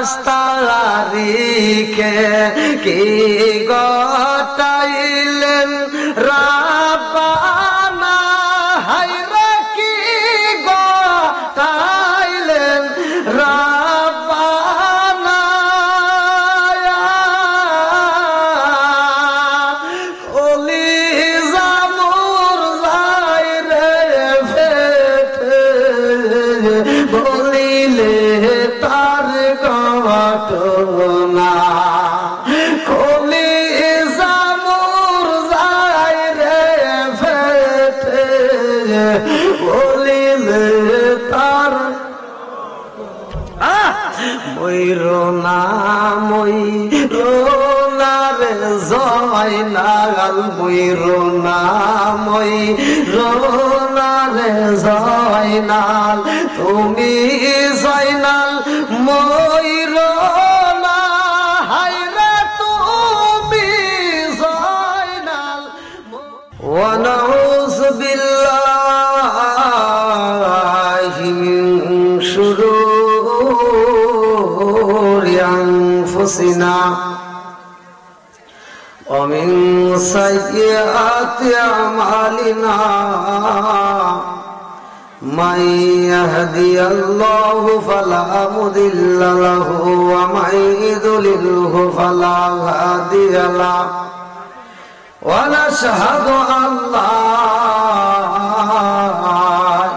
রাস্তা রিখে কি গটাইলেন রাব্বানা হায়রে কি গটাইলেন রাব্বানা ওলি জামুর যাইরে ফেটে বলিলে তার ঘটনা কলি জামুর যাইরে ফেটে বলিলে তার ময়ূরনা ময়ূরনা রে জয়নাল ময়ূরনা ময়ূরনা রে জয়নাল তুমি জয়নাল ময়ূরনা হায়রে তুমি জয়নাল ওয়া নাউযু বিল্লাহি মিন শুরুরি আনফুসিনা ওয়া মিন সাইয়্যাতি আমালিনা من يهدي الله فلا مضل له ومن يضلله فلا هادي له ونشهد أن لا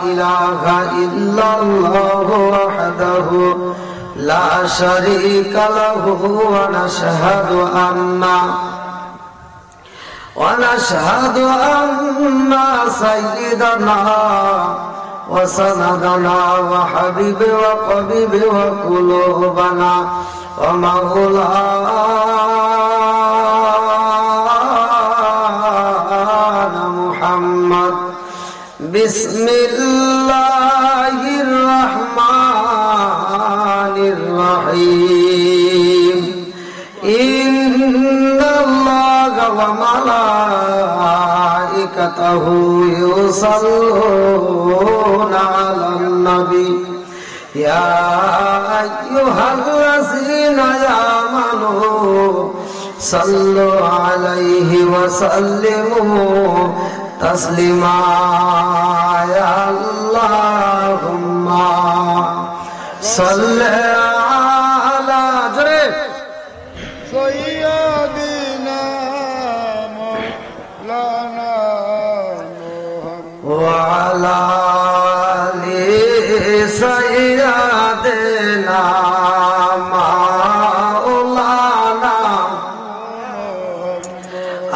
إله إلا الله وحده لا شريك له ونشهد أن سيدنا وسندنا وحبيب وقبيب وقلوبنا ومولانا محمد بسم الله الرحمن الرحيم إن الله وملائكته يصلون على النبي يا أيها الذين آمنوا صلوا عليه وسلموا تسليما يا اللهم صل على سيدنا مولانا وعلى آل سيدنا مولانا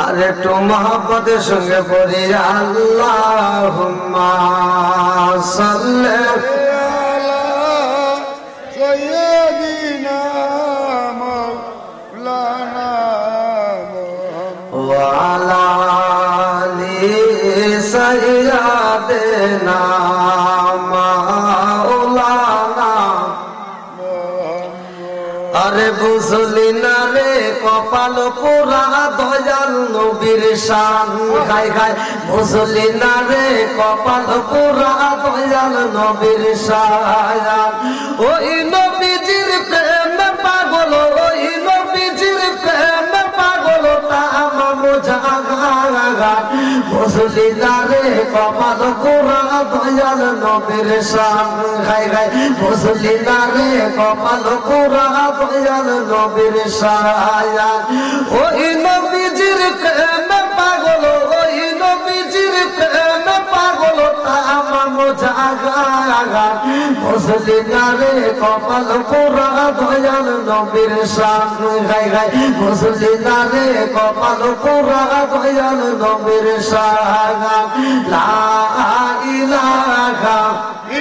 আর একটু মহব্বতের সঙ্গে পড়ি আল্লাহুম্মা সাল্লি আলা সাইয়্যিদিনা মাওলানা ওয়া আলা আলি সাইয়্যিদিনা মাওলানা আরে বুঝলি না রে কপাল পোড়া দয়াল নবীর শান খাই খাই বুঝলি না রে কপাল পোড়া দয়াল নবীর শান ওই নবীজির প্রেমে পাগল ওই নবীজির প্রেমে পাগল তা আমার বোঝা বুঝলি না রে কপাল পোড়া দয়াল নবীর শান খাই খাই বুঝলি না রে কপাল পোড়া দয়াল নবীর শান ওই নবীজির প্রেমে পাগল ওই নবীজির প্রেমে পাগল তা আমার বোঝা বুঝলি না রে কপাল পোড়া দয়াল নবীর শান গাই গাই বুঝলি না রে কপাল পোড়া দয়াল নবীর শান লা ইলাহা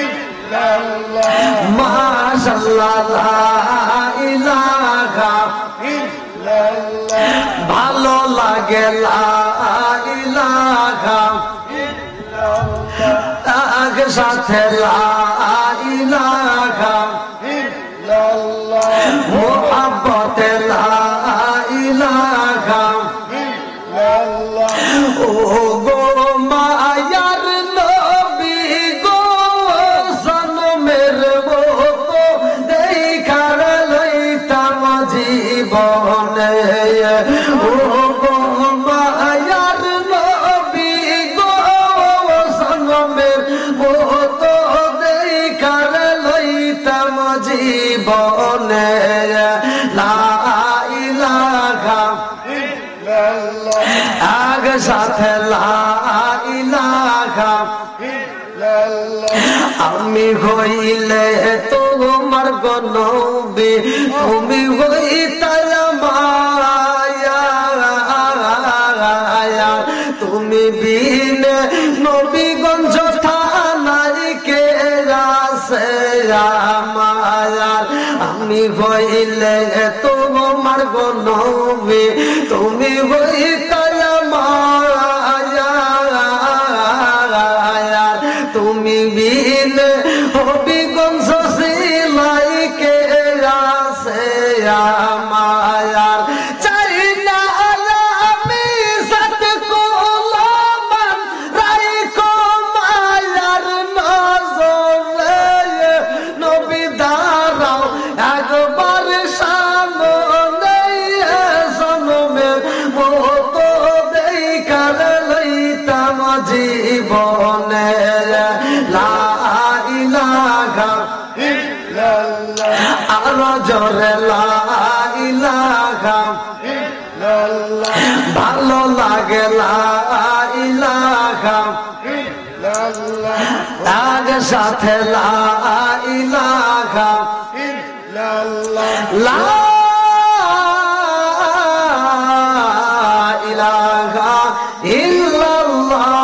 ইল্লাল্লাহ মাশাআল্লাহ লা ইলাহা ইল্লাল্লাহ ভালো লাগে লা ইলাহা তার সাথে লা ইলাহা ইল্লাল্লাহ মুহাব্বতে লা ইলাহা ইল্লাল্লাহ ও গো মায়ার নবী গো জন্মের মতো দেখার লই জীবনে লা ইলাহা ইল্লাল্লাহ আগ সাথে লা ইলাহা ইল্লাল্লাহ আমি হইলে তোমার গনবী তুমি হইতায় মায়া তুমি বিনে নবীগঞ্জ থানায় কে আছে আমার আমি হইলে তোমার গনবী তুমি হইতায় মায়া তুমি বিনে হবিগঞ্জ সিলাই কে আছে আমার চাই না আমি সাথ কোলামান রাইখো মায়ার নজরে নবী দাঁড়াও একবার সামনে জন্মে মতো দেখার লইতাম জীবনে লা ইলাহা ইল্লাল্লাহ আরো জোরে লা ইলাহা ইল্লাল্লাহ ভালো লাগে লা ইলাহা ইল্লাল্লাহ তার সাথে লা ইলাহা ইল্লাল্লাহ লা ইলাহা ইল্লাল্লাহ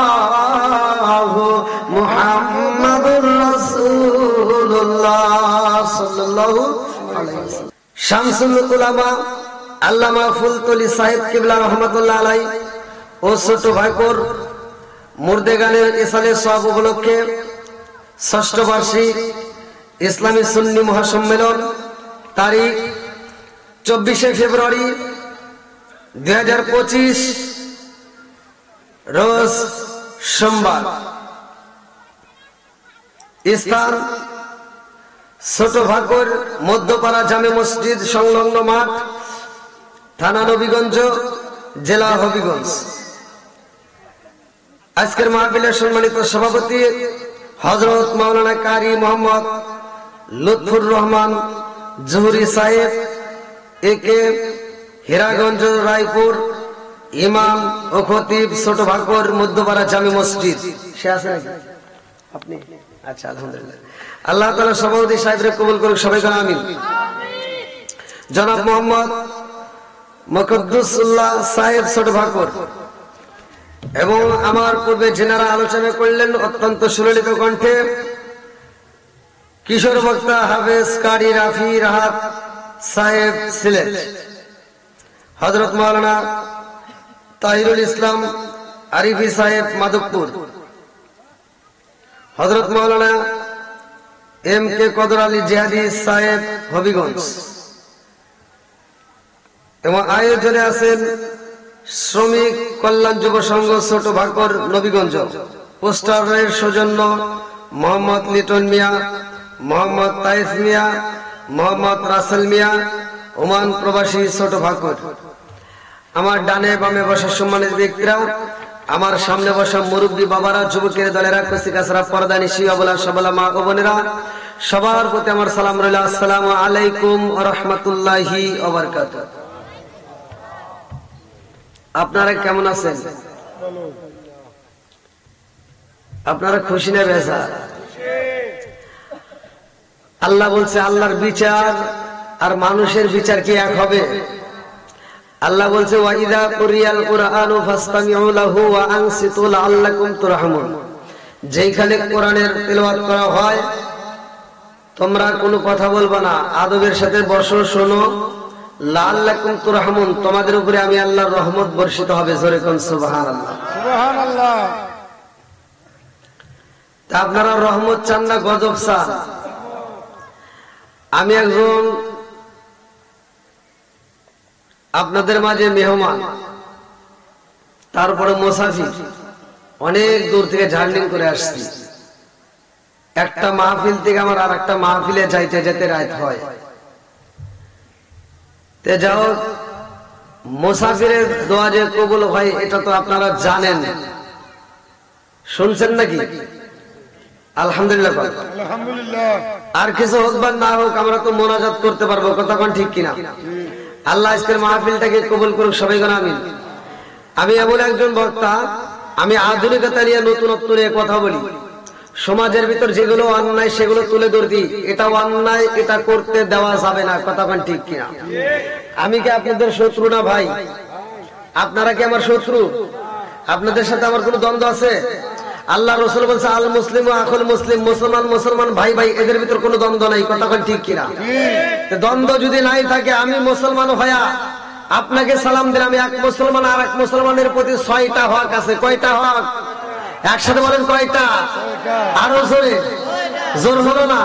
মুহাম্মাদুর রাসূলুল্লাহ সাল্লাল্লাহু আলাইহি ওয়াসাল্লাম। শামসুল উলামা আল্লামা ফুলতলি সাহেব কিবলা রাহমাতুল্লাহ আলাইহি ও ছোট ভাইপোর মুর্দে গানের ইসালে সওয়াব উপলক্ষে ৬ষ্ঠ বার্ষিক ইসলামী সুন্নি মহাসম্মেলন তারিখ 24শে ফেব্রুয়ারি 2025 রোজ সোমবার। স্থান ছোট ভাকুর মধ্যপাড়া জামে মসজিদ সংলগ্ন মাঠ, থানা নবীগঞ্জ, জেলা হবিগঞ্জ। আজকের মাহফিলের সম্মানিত সভাপতি হযরত মাওলানা কারি মোহাম্মদ লুৎফুর রহমান জহুরি সাহেব একে হীরাগঞ্জ রায়পুর, ইমাম ও খতিব ছোট ভাকুর মধ্যপাড়া জামে মসজিদ। সে আছে নাকি আপনি? আচ্ছা, আলহামদুলিল্লাহ। আল্লাহ তাআলা সভাপতি সাহেবরে কবুল করুক, সবাই বলেন আমিন। জনাব মোহাম্মদ মুকদ্দুসুল্লাহ সাহেব ছোট ভাকুর এবং আমার পূর্বে যেনারা আলোচনা করলেন অত্যন্ত সুললিত কণ্ঠে কিশোর বক্তা হাফেজ কারি রাফি রাহাত সাহেব সিলেট, হযরত মাওলানা তাহিরুল ইসলাম আরিফি সাহেব মাধবপুর, হযরত মাওলানা এম কে কদর আলী জিহাদি সাহেব হবিগঞ্জ এবং আয়োজনে আছেন শ্রমিক কল্যাণ যুব সংঘ ছোট ভাকুর নবীগঞ্জ। পোস্টারের সৌজন্য মোহাম্মদ লিটন মিয়া, মোহাম্মদ তাইফ মিয়া, মোহাম্মদ রাসেল মিয়া, ওমান প্রবাসী ছোট ভাকুর। আমার ডানে বামে বসা সম্মানিত ব্যক্তিরা, আমার সামনে বসা মুরব্বী বাবারা, যুবকের দলেরা, কচি কাছরা, পর্দানি শিয়াবলা সবলা মা ও বোনেরা, সবার প্রতি আমার সালাম রইল। আসসালামু আলাইকুম ওয়া রাহমাতুল্লাহি ওয়া বারাকাতুহু। আপনারা কেমন আছেন? আপনারা খুশি না বেজার? আল্লাহ বলছে আল্লাহর বিচার আর মানুষের বিচার কি এক হবে? আল্লাহ বলছে ওয়াইদা কুরিয়াল কুরআনু ফাসতামিউ লাহু ওয়া আনসিতু লাআল্লাকুম তুরহামুন। যেখানে কোরআনের তেলাওয়াত করা হয় তোমরা কোনো কথা বলবা না, আদবের সাথে বসো, শোনো। লাআল্লাকুম তুরহামুন, তোমাদের উপরে আমি আল্লাহর রহমত বর্ষিত হবে। জোরে কোন সুবহানাল্লাহ। সুবহানাল্লাহ। তা আপনারা রহমত চান না গজব চান? আমি একজন আপনাদের মাঝে মেহমান, তারপরে মুসাফির, অনেক দূর থেকে জার্নি করে আসছি। একটা মাহফিল থেকে আমার আর একটা মাহফিলে যাইতে যেতে রাত হয়। তে যাও, মুসাফিরের দোয়া যে কবুল হয় এটা তো আপনারা জানেন, শুনছেন নাকি? আলহামদুলিল্লাহ। আলহামদুলিল্লাহ। আর কিছু হোক বা না হোক আমরা তো মোনাজাত করতে পারবো, কথা কোন ঠিক কিনা? আল্লাহ আজকের মাহফিলটাকে কবুল করুক, সবাই কোন আমিন। আমি এমন একজন বক্তা, আমি আধুনিকতা নিয়ে নতুনত্ব নিয়ে কথা বলি। সমাজের ভিতর যেগুলো অন্যায় সেগুলো তুলে ধরতি, এটা অন্যায়, এটা করতে দেওয়া যাবে না, কথা কোন ঠিক কিনা? আমি কি আপনাদের শত্রু না ভাই? আপনারা কি আমার শত্রু? আপনাদের সাথে আমার কোনো দ্বন্দ্ব আছে? আল্লাহ রাসূল বলেছে আল মুসলিমু আখুল মুসলিম, মুসলমান মুসলমান ভাই ভাই, এদের ভিতর কোনো দ্বন্দ্ব নাই, কথা কোন ঠিক কিনা? দ্বন্দ্ব যদি নাই থাকে, আমি মুসলমান হয়া আপনাকে সালাম দিলাম, আমি এক মুসলমান আর এক মুসলমানের প্রতি 6টা হক আছে। কয়টা হক? একসাথে বলেন কয়টা? আরো জোরে, জোর হলো না?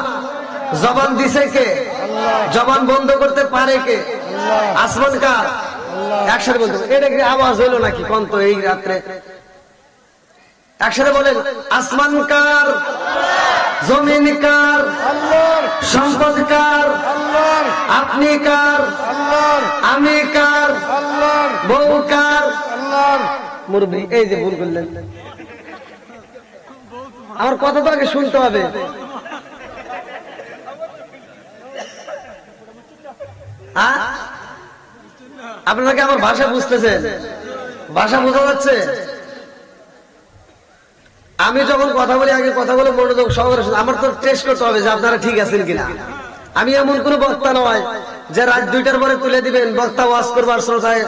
জবান দিছে কে? জবান বন্ধ করতে পারে কে? আসমান কার? একসাথে বলতে, এটা কি আওয়াজ হলো নাকি কোন তো এই রাত্রে? একসাথে বলেন, আসমান কার? জমিন কার? আল্লাহর। সম্পদ কার? আল্লাহর। আপনি কার? আল্লাহর। আমি কার? আল্লাহর। বউ কার? আল্লাহর। মুরব্বি এই যে ভুল করলেন, আমার কথা তো আগে শুনতে হবে। হ্যাঁ, আপনারা কি আমার ভাষা বুঝতেছেন? ভাষা বোঝা যাচ্ছে? আমি যখন কথা বলি আগে কথা বলে মনোযোগ সহকারে শুনুন। আমার তো টেস্ট করতে হবে যে আপনারা ঠিক আছেন কিনা। আমি এমন কোন বক্তা নয় যে রাত 2টার পরে তুলে দিবেন, বক্তা ওয়াজ করবার শ্রোতায়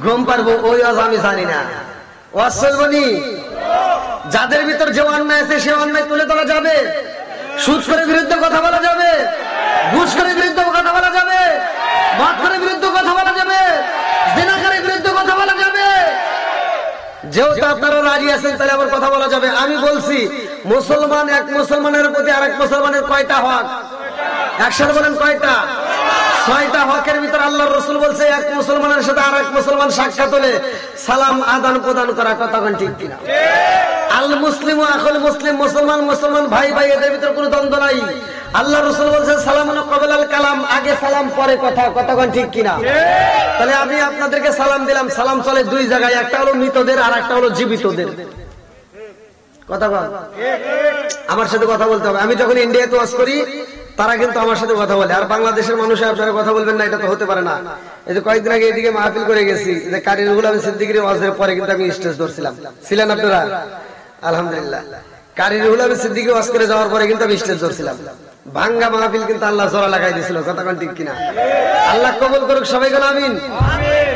ঘুম পারবো, ওই ওয়াজ আমি জানি না। ওয়াজ চলবনি, যাদের ভিতর যে অন্যায় আছে সে অন্যায় তুলে ধরা যাবে। সুদ করে বিরুদ্ধে কথা বলা যাবে, ঘুষ করে বিরুদ্ধে কথা বলা যাবে, মদ করে বিরুদ্ধে কথা বলা যাবে, জিনাকারীর বিরুদ্ধে কথা বলা যাবে। যেহেতু আপনারা রাজি আছেন তাহলে আবার কথা বলা যাবে। আমি বলছি, মুসলমান এক মুসলমানের প্রতি আর এক মুসলমানের কয়টা হক? একসাথে বলেন কয়টা? 6টা হকের ভিতর আল্লাহর রাসূল বলছে এক মুসলমানের সাথে আর এক মুসলমান সাক্ষাৎ হলে সালাম আদান প্রদান করা, কথা কোন ঠিক কিনা? আল মুসলিমু আখুল মুসলিম, মুসলমান মুসলমান ভাই ভাই, এদের ভিতর কোনো দ্বন্দ্ব নাই। আল্লাহ রাসূল বলছে সালামুন ক্বাবলাল কালাম, আগে সালাম পরে কথা, কথা কোন ঠিক কিনা? তাহলে আমি আপনাদেরকে সালাম দিলাম, সালাম চলে 2 জায়গায়, একটা হলো মৃতদের আর একটা হলো জীবিতদের। কথা বল, আমার সাথে কথা বলতে হবে। আমি যখন ইন্ডিয়াতে ওয়াজ করি তারা কিন্তু আমার সাথে কথা বলে, আর বাংলাদেশের মানুষ আপনারা কথা বলবেন না, এটা তো হতে পারে না। এই যে কয়েকদিন আগে এদিকে মাহফিল করে গেছি, যে কারি রুহুল আমিন সিদ্দিকীর ওয়াজের পরে কিন্তু আমি স্টেজ ধরছিলাম, ছিলেন আপনারা? আলহামদুলিল্লাহ। কারি রুহুল আমিন সিদ্দিকী ওয়াজ করে যাওয়ার পরে কিন্তু আমি স্টেজ ধরছিলাম। ভাঙ্গা মাহফিল কিন্তু আল্লাহ জোড়া লাগাই দিয়েছিল, কথা কোন ঠিক কিনা? আল্লাহ কবুল করুক, সবাই কোন আমিন।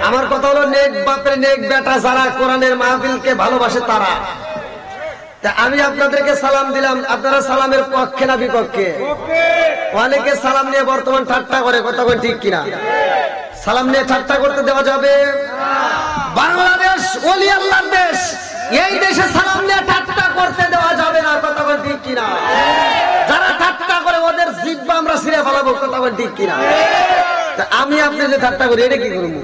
আমার কথা হলো, নেক বাপের নেক বেটা যারা কোরআনের মাহফিলকে ভালোবাসে তারা। আমি আপনাদেরকে সালাম দিলাম, আপনারা সালামের পক্ষে না বিপক্ষে? অনেকে সালাম নিয়ে বর্তমান ঠাট্টা করে, কথা কোন ঠিক কিনা? সালাম নিয়ে ঠাট্টা করতে দেওয়া যাবে? বাংলাদেশ ওলি আল্লাহর দেশ, এই দেশে সালাম নিয়ে ঠাট্টা করতে দেওয়া যাবে না, কথা কোন ঠিক কিনা? যারা ঠাট্টা করে ওদের জিহ্বা আমরা ছিঁড়ে ফেলাবো, কথা কোন ঠিক কিনা? আমি আপনি যে ঠাট্টা করি, এটা কি করবো?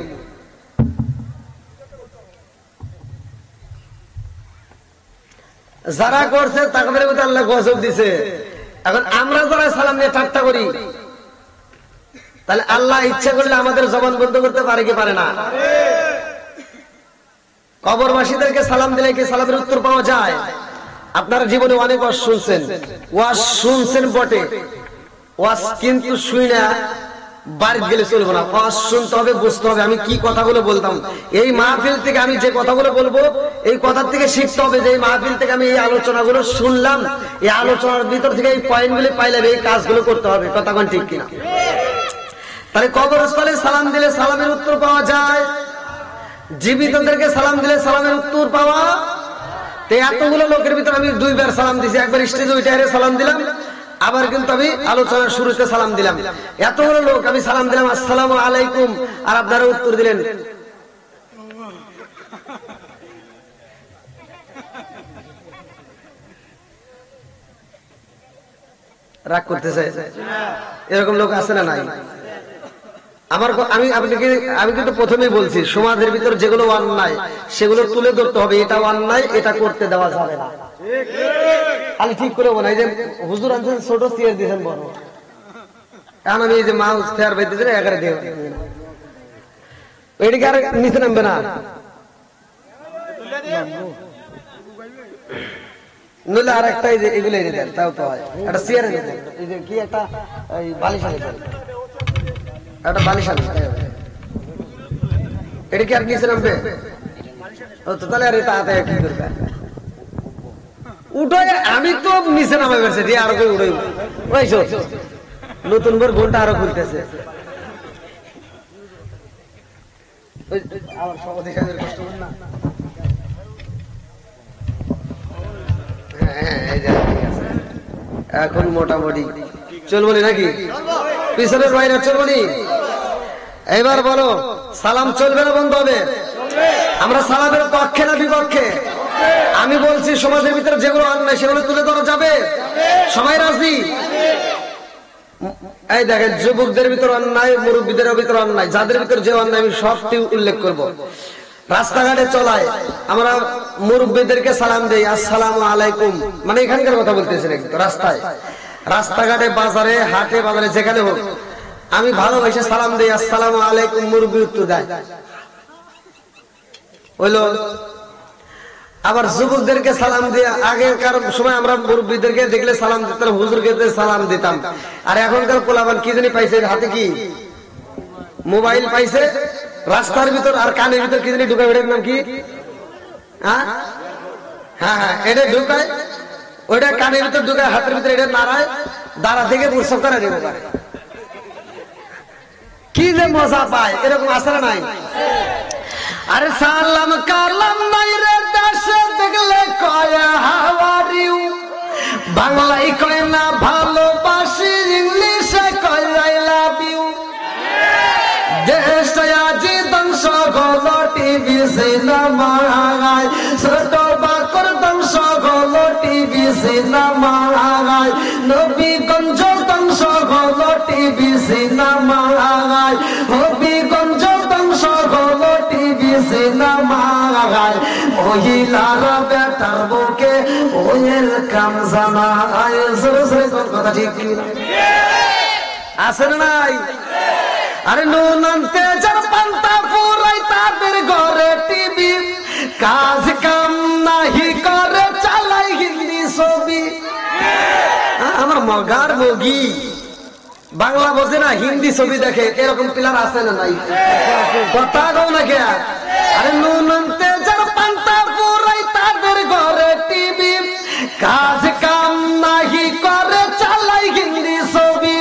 যারা করছে তাদের মধ্যে আল্লাহ গজব দিছে। এখন আমরা যারা সালাম নিয়ে ঠাট্টা করি, তাহলে আল্লাহ ইচ্ছা করলে আমাদের জবান বন্ধ করতে পারে কি পারে না? কবরবাসীদেরকে সালাম দিলে কি সালামের উত্তর পাওয়া যায়? আপনারা জীবনে অনেক ওয়াজ শুনছেন, ওয়াজ শুনছেন বটে, ওয়াজ কিন্তু শুই না বাড়ি গেলে চলবো না। ওয়াজ শুনতে হবে, বুঝতে হবে আমি কি কথাগুলো বলতাম। এই মাহফিল থেকে আমি যে কথাগুলো বলবো, এই কথার থেকে শিখতে হবে যে এই মাহফিল থেকে আমি এই আলোচনাগুলো শুনলাম, এই আলোচনার ভিতর থেকে এই পয়েন্টগুলো পাইলাম, এই কাজগুলো করতে হবে, কথা কোন ঠিক কিনা? তাহলে কবরস্থলে সালাম দিলে সালামের উত্তর পাওয়া যায়, জীবিতদেরকে সালাম দিলে সালামের উত্তর পাওয়া। তো এতগুলো লোকের ভিতর আমি 2 বার সালাম দিছি, একবার স্টেজে উঠে সালাম দিলাম, আবার কিন্তু আমি আলোচনার শুরুতে সালাম দিলাম। এতগুলো লোক আমি সালাম দিলাম আসসালামু আলাইকুম, আর আপনারা উত্তর দিলেন রাগ করতেছে। এরকম লোক আছে না নাই? আমি কিন্তু প্রথমেই বলছি, সমাজের ভিতর যেগুলো অন্যায় সেগুলো তুলে ধরতে হবে। এটা অন্যায়, এটা করতে দেওয়া যাবে না। আমি ঠিক করে বলা, এই যে হুজুর আনছেন ছোট চেয়ার দিয়েছেন বড়, এখন আমি এই যে মাউস ফেয়ার বাইতেছেন এগারে দিয়ে এদিকে আর নিচে নামবে না। নইলে আর একটা এগুলো এনে দেন, তাও তো হয়। একটা চেয়ার এনে দেন, এই যে কি একটা বালিশ এনে দেন, একটা বালিশ আনি। এটা কি আর নিচে নামবে? ও তো তাহলে আর এটা হাতে কি করবে? উঠে আমি তো নিচে নামে গেছে দিয়ে আরো করে উঠে ওইসব নতুন করে ঘন্টা আরো খুলতেছে। এখন মোটামুটি চলবনি নাকি? পিছনের বাইরে চলবনি? এবার বলো সালাম চলবে না বন্ধ হবে? আমরা সালামের পক্ষে না বিপক্ষে? আমি বলছি সমাজের ভিতরে যেগুলো অন্যায় সেগুলো তুলে ধরা যাবে, সবাই রাজি? এই দেখেন যুবকদের ভিতর অন্যায়, মুরব্বীদের ভিতর অন্যায়, যাদের ভিতর যে অন্যায় আমি সবটি উল্লেখ করব। রাস্তাঘাটে চলায় আমরা মুরব্বীদেরকে সালাম দেই, আসসালামু আলাইকুম, মানে এখানকার কথা বলতেছেন। রাস্তায়, রাস্তাঘাটে, বাজারে, হাটে বাজারে, যেখানে হোক আমি ভালোবেসে সালাম দেই, আসসালামু আলাইকুম, মুরব্বী উত্তর দেয়, হইলো। আবার যুবকদেরকে সালাম দিয়ে, আগেকার সময় আমরা মুরব্বীদেরকে দেখলে সালাম দিতাম, হুজুরকে সালাম দিতাম। আর এখনকার পোলাপান কি জানি পাইছে হাতে, কি মোবাইল পাইছে, রাস্তার ভিতর আর কানের ভিতর কি জানি ঢুকায়, ওটার নাম কি? হ্যাঁ হ্যাঁ, এটা ঢুকায়, ওইটা কানের ভিতর ঢুকায়, হাতের ভিতরে এটা নাড়ায়, দাঁড়া থেকে প্রসব করে দেবো, কি যে মজা পায়। এরকম আসলে নাই? আরে সালাম কালাম নাই রে দেশে দেখলে কয় হাউ আর ইউ, বাংলায় কয় না ভালোবাসি, ইংলিশে কয় আই লাভ ইউ। দেশটা আজি ধ্বংস হলো টিভি সিনেমায়, ছোট বাকর ধ্বংস হলো টিভি সিনেমায়, নবীগঞ্জ ধ্বংস হলো টিভি সিনেমায়, হবিগঞ্জ ধ্বংস হলো টিভি সিনেমায়। মহিলারা বেটার বুকে ওয়েলকাম জানায়, জোরে জোরে কোন কথা ঠিক কি আছে না নাই? আরে নুন আনতে যার পান্তা ফুরাই তাদের ঘরে টিভি, কাজ কাম নাহি করে চালাই হিন্দি ছবি। আমার মগার মগি বাংলা বোঝে না, হিন্দি ছবি দেখে, এরকম পিলার আছে না নাই? কথা কও না কে? আরে নুন আনতে যার পান্তা ফুরাই তাদের ঘরে টিভি, কাজ কাম নাহি করে চালাই হিন্দি ছবি।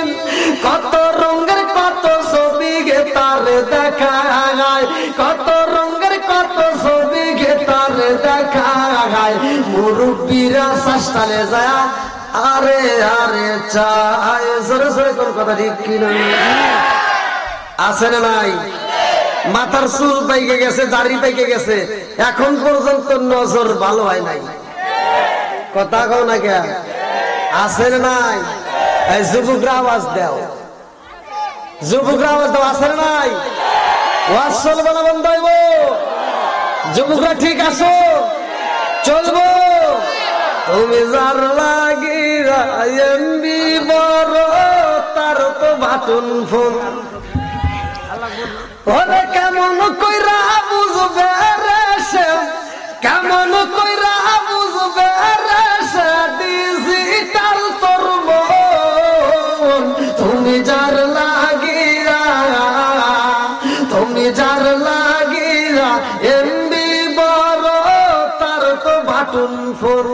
কত রঙের কত ছবি গে তারে দেখায়, কত রঙের কত ছবি গে তারে দেখায়। মুরব্বীরা শাস্তালে যায় আরে আরে চায়, জোরে জোরে কোন কথা ঠিক কিনা আছে না নাই? মাথার চুল পাইকে গেছে, দাড়ি পাইকে গেছে, এখন পর্যন্ত নজর ভালো হয় নাই। কথা কও না কে? আছে না নাই? এই যুবকরা আওয়াজ দাও, যুবকরা আওয়াজ দাও, আছে না নাই? ওয়াজ চলবে না বন্ধ হইব? যুবকরা ঠিক আছো? চলবো? তুমি যার লাগি এমবি বড়, তার তো বাটন ফোন। ওরে কেমন কইরা বুঝবে রে সে, কেমন কইরা বুঝবে রে সে ডিজিটাল তোর মন। তুমি যার লাগিয়া, তুমি যার লাগিয়া এমবি বড়, তার তো বাটন ফোন।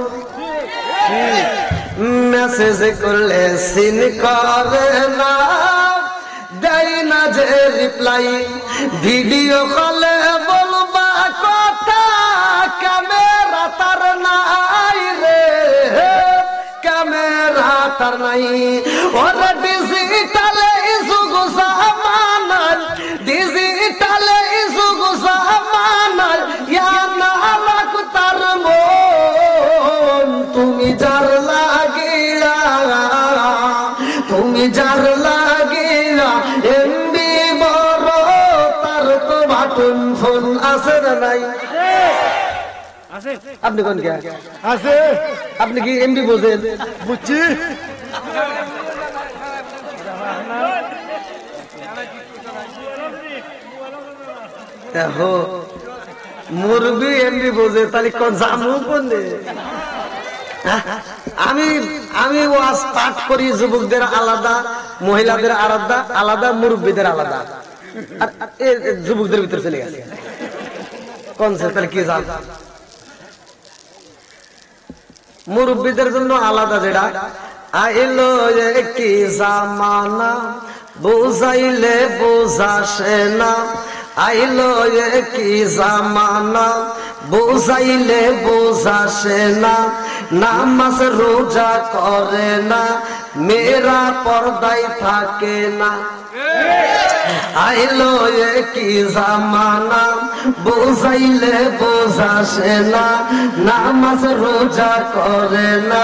মেসেজ করলে সিন করে না, দেয় না যে রিপ্লাই, ভিডিও কলে বলবা কথা, ক্যামেরা তার নাই রে, ক্যামেরা তার নাই। ওরা ডিজিটালে যুগ জামানার, ডিজিটালে যুগ জামানার, ইয়া না লাখ তার মন। তুমি যার লাগিয়া, তুমি যার লাগিয়া এমবি বড়, তার তো বাটন ফোন আছে না নাই? আপনি কোন কে আছে? আপনি কি এমবি বোঝেন? বুঝছি। দেখো মুরবি এমবি বোঝে, তাহলে কোন জামু কোন আমি আমি ওয়াজ পাঠ করি, যুবকদের আলাদা, মহিলাদের আলাদা আলাদা, মুরব্বীদের আলাদা, আর যুবকদের ভিতরে চলে গেছে কনসেপ্ট। তাহলে কি জান, মুরব্বীদের জন্য আলাদা, যেটা আইলো কি জামানা বুঝাইলে বুঝাসে না, আইলো কি জামানা বুঝাইলে বুঝাসে না, নামাজ রোজা করে না, মেয়েরা পর্দায় থাকে না। আইলো কি জামানা বুঝাইলে বুঝাসে না, নামাজ রোজা করে না,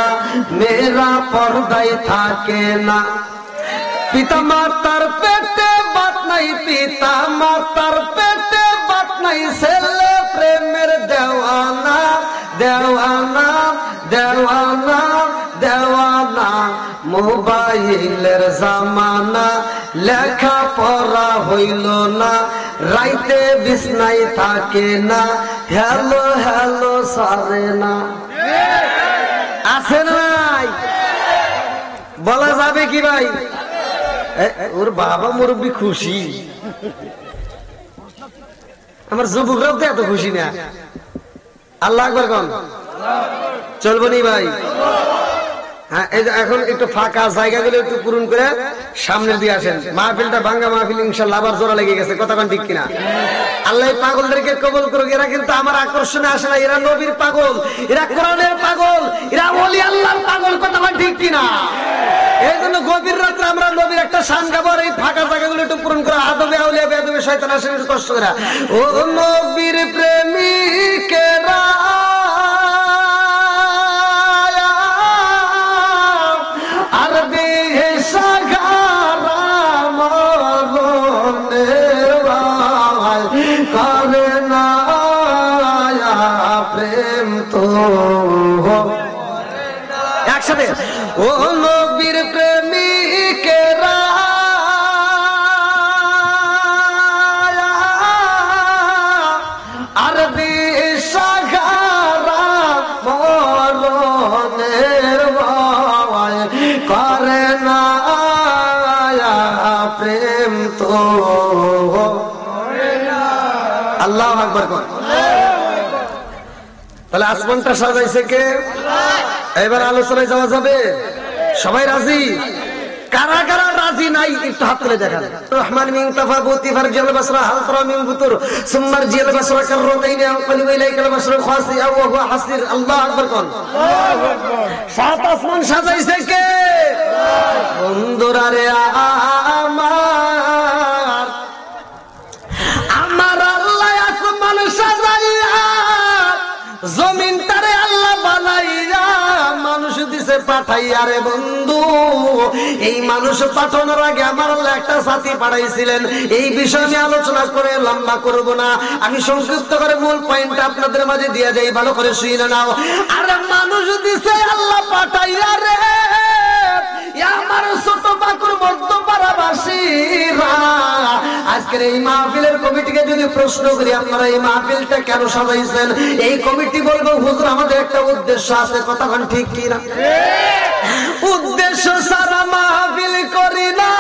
মেয়েরা পর্দায় থাকে না। পিতা মাতার পেটে বাত নাই, পিতা মাতার পেটে বাত নাই, ছেলে প্রেমের দেওয়ানা দেওয়ানা দেওয়ানা দেওয়ানা। মোবাইলের জামানা, লেখা পড়া হইল না, রাইতে বিছনায় থাকে না, হ্যালো হ্যালো সারে না। আছে নাই? বলা যাবে কি ভাই? ওর বাবা মুরব্বী খুশি, আমার যুবকরাও তো এত খুশি না। আল্লাহ আকবার কোন চলবো নি ভাই? হ্যাঁ, এই যে এখন একটু ফাঁকা জায়গাগুলো একটু পূরণ করে সামনের দিয়ে আসেন। মাহফিলটা ভাঙ্গা মাহফিল, ইনশাআল্লাহ আবার জোড়া লেগে গেছে, কথা কোন ঠিক কিনা? আল্লাহ পাগলদেরকে কবুল করুক। এরা কিন্তু আমার আকর্ষণে আসে না, এরা নবীর পাগল, এরা কোরআনের পাগল, এরা ওলি আল্লাহর পাগল, কথা কোন ঠিক কিনা? এই জন্য গভীর রাত্রে আমরা নবীর একটা শান গাবো, এই ফাঁকা জায়গাগুলো একটু পূরণ করে আদবে আউলিয়া বেয়াদবে শয়তান আসে একটু কষ্ট করে। ও নবীর প্রেমিকেরা আর বেসাগারা মরণে করে না প্রেম তো একসাথে। ও নবীর প্রেমিকেরা আর বেসাগারা মরণের ভয় করে না প্রেম তো। আল্লাহু আকবার কর। তাহলে আসমানটা সাজাইছে কে? এবার আলোচনায় যাওয়া যাবে। সবাই রাজি? কারা কারা রাজি নাই একটু হাত তুলে দেখান। রহমান মিন তাফাবুতি ফারজিল বাসরা হাল তারা মিন বুতুর সুম্মার জিল বাসরা কাররাতাইনি আনকালি ইলাইকাল বাসরা খাসিয়া ওয়া হুয়া হাসির। আল্লাহু আকবার কোন। সাত আসমান সাজাইছে কে? বন্ধুরা রে আমার, আমার আল্লাহ আসমান সাজাইয়া জমিনটারে আল্লাহ বানাইয়া মানুষ দিছে পাঠাইয়া। রে বন্ধু, এই মানুষ পাঠানোর আগে আমার আল্লাহ একটা সাথী পাঠাইছিলেন। এই বিষয় নিয়ে আলোচনা করে লম্বা করব না, আমি সংক্ষিপ্ত করে মূল পয়েন্টটা আপনাদের মাঝে দিয়ে যাই, ভালো করে শুনে নাও। আরে মানুষ দিছে আল্লাহ পাঠাইয়া রে আমার ছোট বাকুর মধ্যপাড়াবাসীরা। আজকের এই মাহফিলের কমিটিকে যদি প্রশ্ন করি আপনারা এই মাহফিলটা কেন সাজাইছেন, এই কমিটি বলবো হুজুর আমাদের একটা উদ্দেশ্য আছে, কথা কোন ঠিক কি না? উদ্দেশ্য ছাড়া মাহফিল করি না,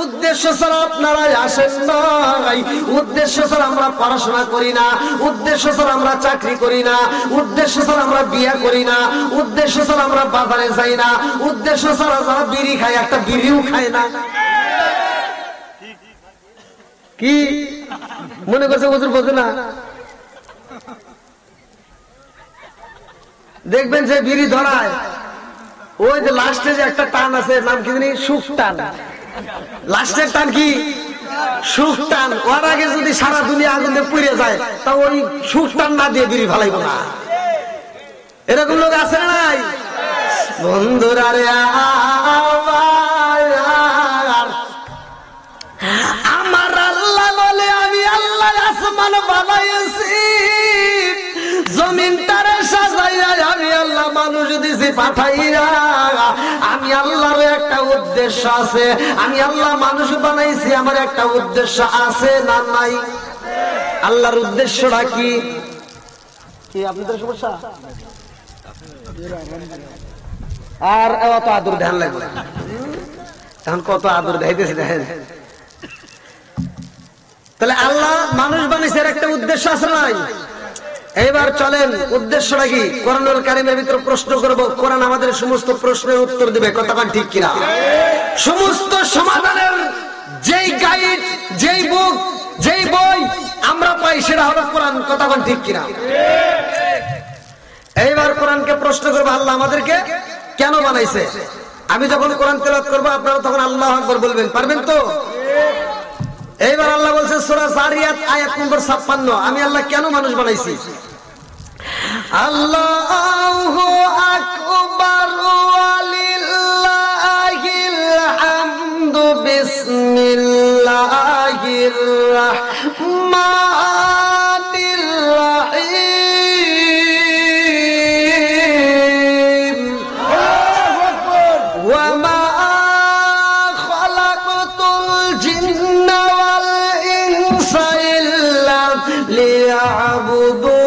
উদ্দেশ্য ছাড়া আপনারা আসেন নাই, উদ্দেশ্য ছাড়া আমরা পড়াশোনা করি না, উদ্দেশ্য ছাড়া আমরা চাকরি করি না, উদ্দেশ্য ছাড়া আমরা বিয়ে করি না, উদ্দেশ্য ছাড়া আমরা বাজারে যাই না, উদ্দেশ্য ছাড়া যারা বিড়ি খায় একটা বিড়িও খায় না। কি মনে করছে হুজুর বোঝে না? দেখবেন যে বিড়ি ধরায় ওই যে লাস্টে যে একটা টান আছে, নাম কি জানি, সুখ টান। লাস্টের টান কি? সুখ টান। ওর আগে যদি সারা দুনিয়া আগুনে পুড়ে যায় তা ওই সুখ টান না দিয়ে বিড়ি ফালাইব না। এরকম লোক আছে না নাই? বন্ধুরা রে আমার আল্লাহ বলে আমি আল্লাহ আসমান বানাইছি, জমিনটারে সাজাইয়া আমি আল্লাহ মানুষ দিছি পাঠাইয়া। আমি আল্লাহর একটা উদ্দেশ্য আছে, আমি আল্লাহ মানুষ বানাইছি, আমার একটা উদ্দেশ্য আছে না নাই? আল্লাহর উদ্দেশ্যটা কি? কি আপনাদের সমস্যা? আর অত আদর ধ্যান লাগবে এখন কত আদর দেখাইতেছে দেখেন। তাহলে আল্লাহ মানুষ বানিয়েছে একটা উদ্দেশ্য আছে নাই? এইবার চলেন উদ্দেশ্যটা কি কোরআনুল কারীমের ভিতর প্রশ্ন করব, কোরআন আমাদের সমস্ত প্রশ্নের উত্তর দিবে, কথাটা ঠিক কিনা? সমস্ত সমাধানের যেই গাইড, যেই বুক, যেই বই আমরা পাই সেটা হলো কোরআন, কথাটা ঠিক কিনা? এইবার কোরআনকে প্রশ্ন করবো আল্লাহ আমাদেরকে কেন বানাইছে। আমি যখন কোরআন তেলাওয়াত করবো আপনারা তখন আল্লাহু আকবার বলবেন, পারবেন তো? এইবার আল্লাহ বলছে সূরা যারিয়াত আয়াত নম্বর 56, আমি আল্লাহ কেন মানুষ বানাইছি। আল্লাহু আকবার ওয়ালিল্লাহিল হামদু বিসমিল্লাহির রাহমানির রাহিম ওয়া মা খালাকতুল জিন্না ওয়াল ইনসা ইল্লা লিয়াবুদুন।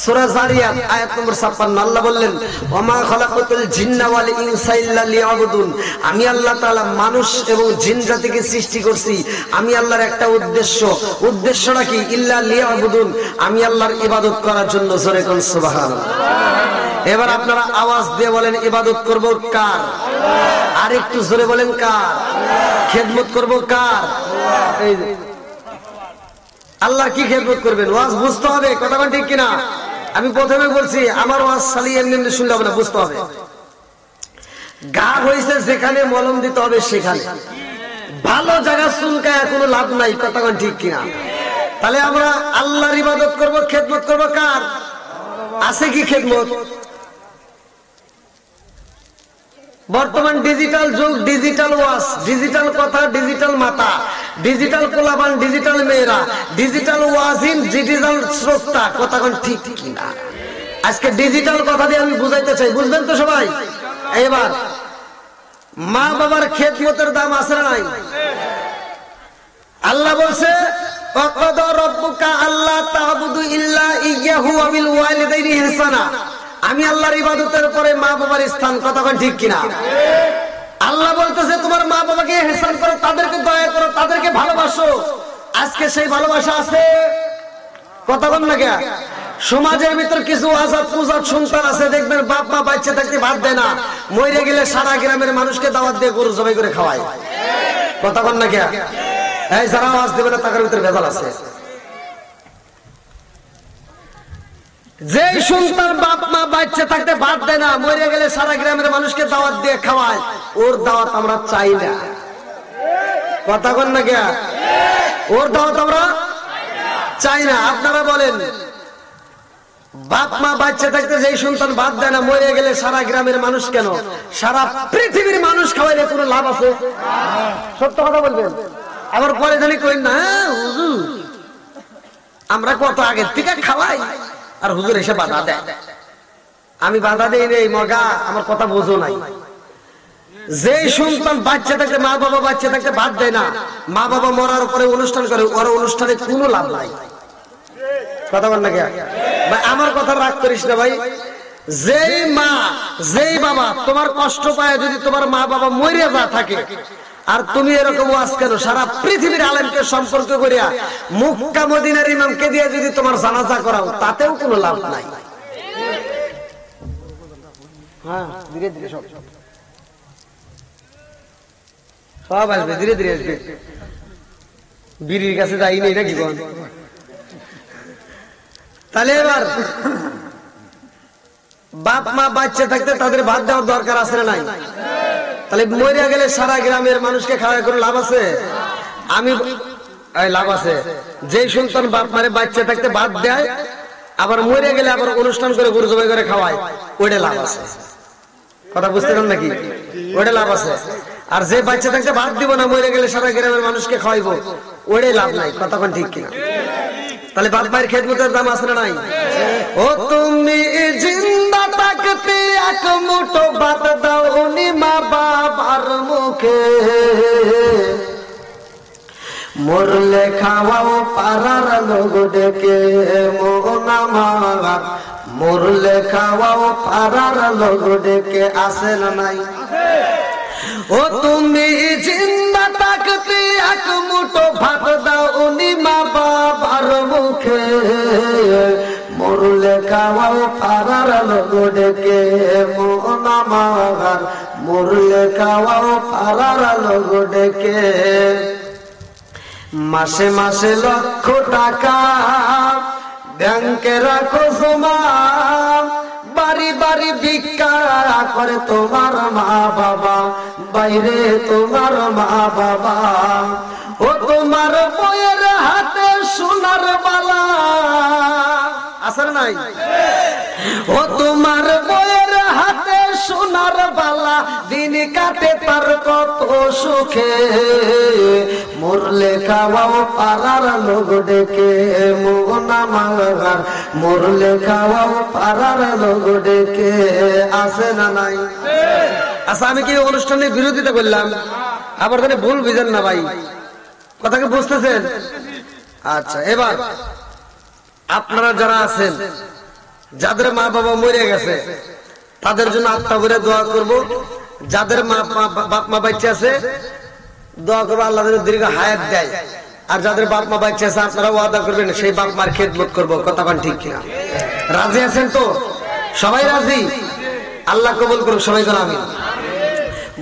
সূরা যারিয়াত আয়াত নম্বর 56 আল্লাহ বললেন ওমা খালাকাতুল জিন্না ওয়াল ইনসা ইল্লা লিয়াবুদুন, আমি আল্লাহ তাআলা মানুষ এবং জিন জাতিকে সৃষ্টি করছি আমি আল্লাহর একটা উদ্দেশ্য। উদ্দেশ্যটা কি? ইল্লা লিয়াবুদুন, আমি আল্লাহর ইবাদত করার জন্য। জোরে কোন সুবহানাল্লাহ। এবার আপনারা আওয়াজ দিয়ে বলেন ইবাদত করব কার? আর একটু জোরে বলেন কার? খেদমত করব কার? এই আল্লাহর কি খেদমত করবেন? ওয়াজ বুঝতে হবে, কথাটা ঠিক কিনা? আমি প্রথমে বলছি আমার ওয়াজ খালি এমনি এমনি শুনলে হবে না, বুঝতে হবে। গা হইছে যেখানে মলম দিতে হবে সেখানে, ভালো জায়গা চুলকায় কোনো লাভ নাই, কথাটা ঠিক কিনা? তাহলে আমরা আল্লাহর ইবাদত করব, খেদমত করব কার? আছে কি খেদমত? বর্তমান ডিজিটাল যুগ, ডিজিটাল ওয়াজ, ডিজিটাল কথা, ডিজিটাল মাথা, ডিজিটাল কোলাবান, ডিজিটাল মেয়েরা, ডিজিটাল ওয়াজিন, ডিজিটাল শ্রোতা, কথা ঠিক কিনা? আজকে ডিজিটাল কথা দিয়ে আমি বুঝাইতে চাই, বুঝবেন তো সবাই? এবার মা বাবার খেদমতের দাম আছে না নাই? আল্লাহ বলছে ওয়াকাদা রাব্বুকা আল্লা তা'বুদু ইল্লা ইয়্যাহু ওয়া বিল ওয়ালিদাইনি ইহসানা, আমি আল্লাহর ইবাদতের পরে মা বাবার স্থান, কথা ঠিক কিনা? আল্লাহ বলতেছে তোমার মা বাবাকে ইহসান করো, তাদেরকে দয়া করো, তাদেরকে ভালোবাসো। আজকে সেই ভালোবাসা আছে? কথা বল না কে? সমাজের ভিতর কিছু আজাদ পূজার সন্তান আছে, দেখবেন বাপ মা বাচ্চা থাকতে ভাত দেয় না, মরে গেলে সারা গ্রামের মানুষকে দাওয়াত দিয়ে গরু জবাই করে খাওয়ায়। কথা বল না কে? এই যারা আওয়াজ দেবে না তাদের ভিতরে ভেজাল আছে। যে সন্তান বাপ মা বাচ্চা থাকতে ভাত দেয় না, মরে গেলে সারা গ্রামের মানুষকে দাওয়াত দিয়ে খাওয়ায়, ওর দাওয়াত আমরা চাই না। কথা বল না কে? ওর দাওয়াত আমরা চাই না। আপনারা বলেন বাপ মা বাচ্চা থাকতে যেই সন্তান ভাত দেয় না, মরে গেলে সারা গ্রামের মানুষ কেন সারা পৃথিবীর মানুষ খাওয়াইলে কোনো লাভ আছে? সত্য কথা বলবেন। আবার পরে জানি কই না হুজুর আমরা কত আগের থেকে খাওয়াই আর হুজুর এসে বাধা দেয়। আমি বাধা দেই নেই মগা, আমার কথা বোঝো নাই। যে সন্তান বাচ্চা থাকতে মা বাবা বাচ্চা থাকতে ভাত দেয় না, মা বাবা মরার পরে অনুষ্ঠান করে, ওর অনুষ্ঠানে কোনো লাভ নাই। কথা বল না কে ভাই? আমার কথা রাগ করিস না ভাই। যেই মা যেই বাবা তোমার কষ্ট পায়, যদি তোমার মা বাবা মরিয়া যা থাকে আর তুমি এরকম ওয়াজ কেন সারা পৃথিবীর আলেমকে সম্পর্ক করিয়া মক্কা মদিনার ইমামকে দিয়ে যদি তোমার জানাজা করাও, তাতেও কোনো লাভ নাই। হ্যাঁ ধীরে ধীরে সব আসবে, ধীরে ধীরে আসবে। বিড়ির কাছে যাই নেই নাকি বল? তাহলে এবার বাপ মা বাচ্চা থাকতে তাদের ভাত দেওয়ার দরকার আছে না নাই? তাহলে মরিয়া গেলে সারা গ্রামের মানুষকে খাওয়ায় কোনো লাভ আছে? আমি লাভ আছে। যে সন্তান বাপ মারে বাচ্চা থাকতে ভাত দেয়, আবার মরিয়া গেলে আবার অনুষ্ঠান করে গরু জবাই করে খাওয়ায়, ওইটা লাভ আছে। কথা বুঝতে পারেন নাকি? ওইটা লাভ আছে। আর যে বাচ্চা থাকতে ভাত দিব না, মরিয়া গেলে সারা গ্রামের মানুষকে খাওয়াইবো, ওইটাই লাভ নাই। কথা কোন ঠিক কিনা? তাহলে বাপ মায়ের খেদমতের দাম আছে না নাই? ও তুমি জিন্দা থাকতে এক মুঠো ভাত দাও নি মা বাবার মুখে, মরলে খাওয়াও পাড়ার লোক ডেকে মন আমার, মরলে খাওয়াও পাড়ার লোক ডেকে, আসে না নাই? ও তুমি জিন্দা থাকতে এক মুঠো ভাত দাও উনি মা বাবার মুখে, মরলে খাওয়াও পাড়ার লোক ডেকে মন আমার, মরলে খাওয়াও পাড়ার লোক ডেকে। মাসে মাসে লক্ষ টাকা ব্যাংকে রাখো জমা, বাড়ি বাড়ি ভিক্ষা করে তোমার মা বাবা, বাইরে তোমার মা বাবা। ও তোমার বইয়ের হাতে সোনার বালা, আসর নাই? ও তোমার বইয়ের হাতে সোনার বালা, দিন কাটে তার কত সুখে, মরলে খাওয়াও পাড়ার লোক ডেকে মন আমার, মরলে খাওয়াও পাড়ার লোক ডেকে, আসে না নাই? আচ্ছা, আমি কি অনুষ্ঠানের বিরোধিতা করলাম? আবার তাহলে ভুল বুঝেন না ভাই, কথা কি বুঝতেছেন? আচ্ছা, এবার আপনারা যারা আছেন, যাদের মা বাবা মরে গেছে, তাদের জন্য আত্মা ভরে দোয়া করব। যাদের বাপ মা বাচ্চা আছে, দোয়া করবো আল্লাহ দীর্ঘ হায়াত দেয়। আর যাদের বাপ মা বাচ্চা আছে, আপনারা ওয়াদা করবেন সেই বাপ মার খেদমত করবো। কথা বলেন ঠিক কিনা? রাজি আছেন তো? সবাই রাজি? আল্লাহ কবুল করুক, সবাই করুন আমিন।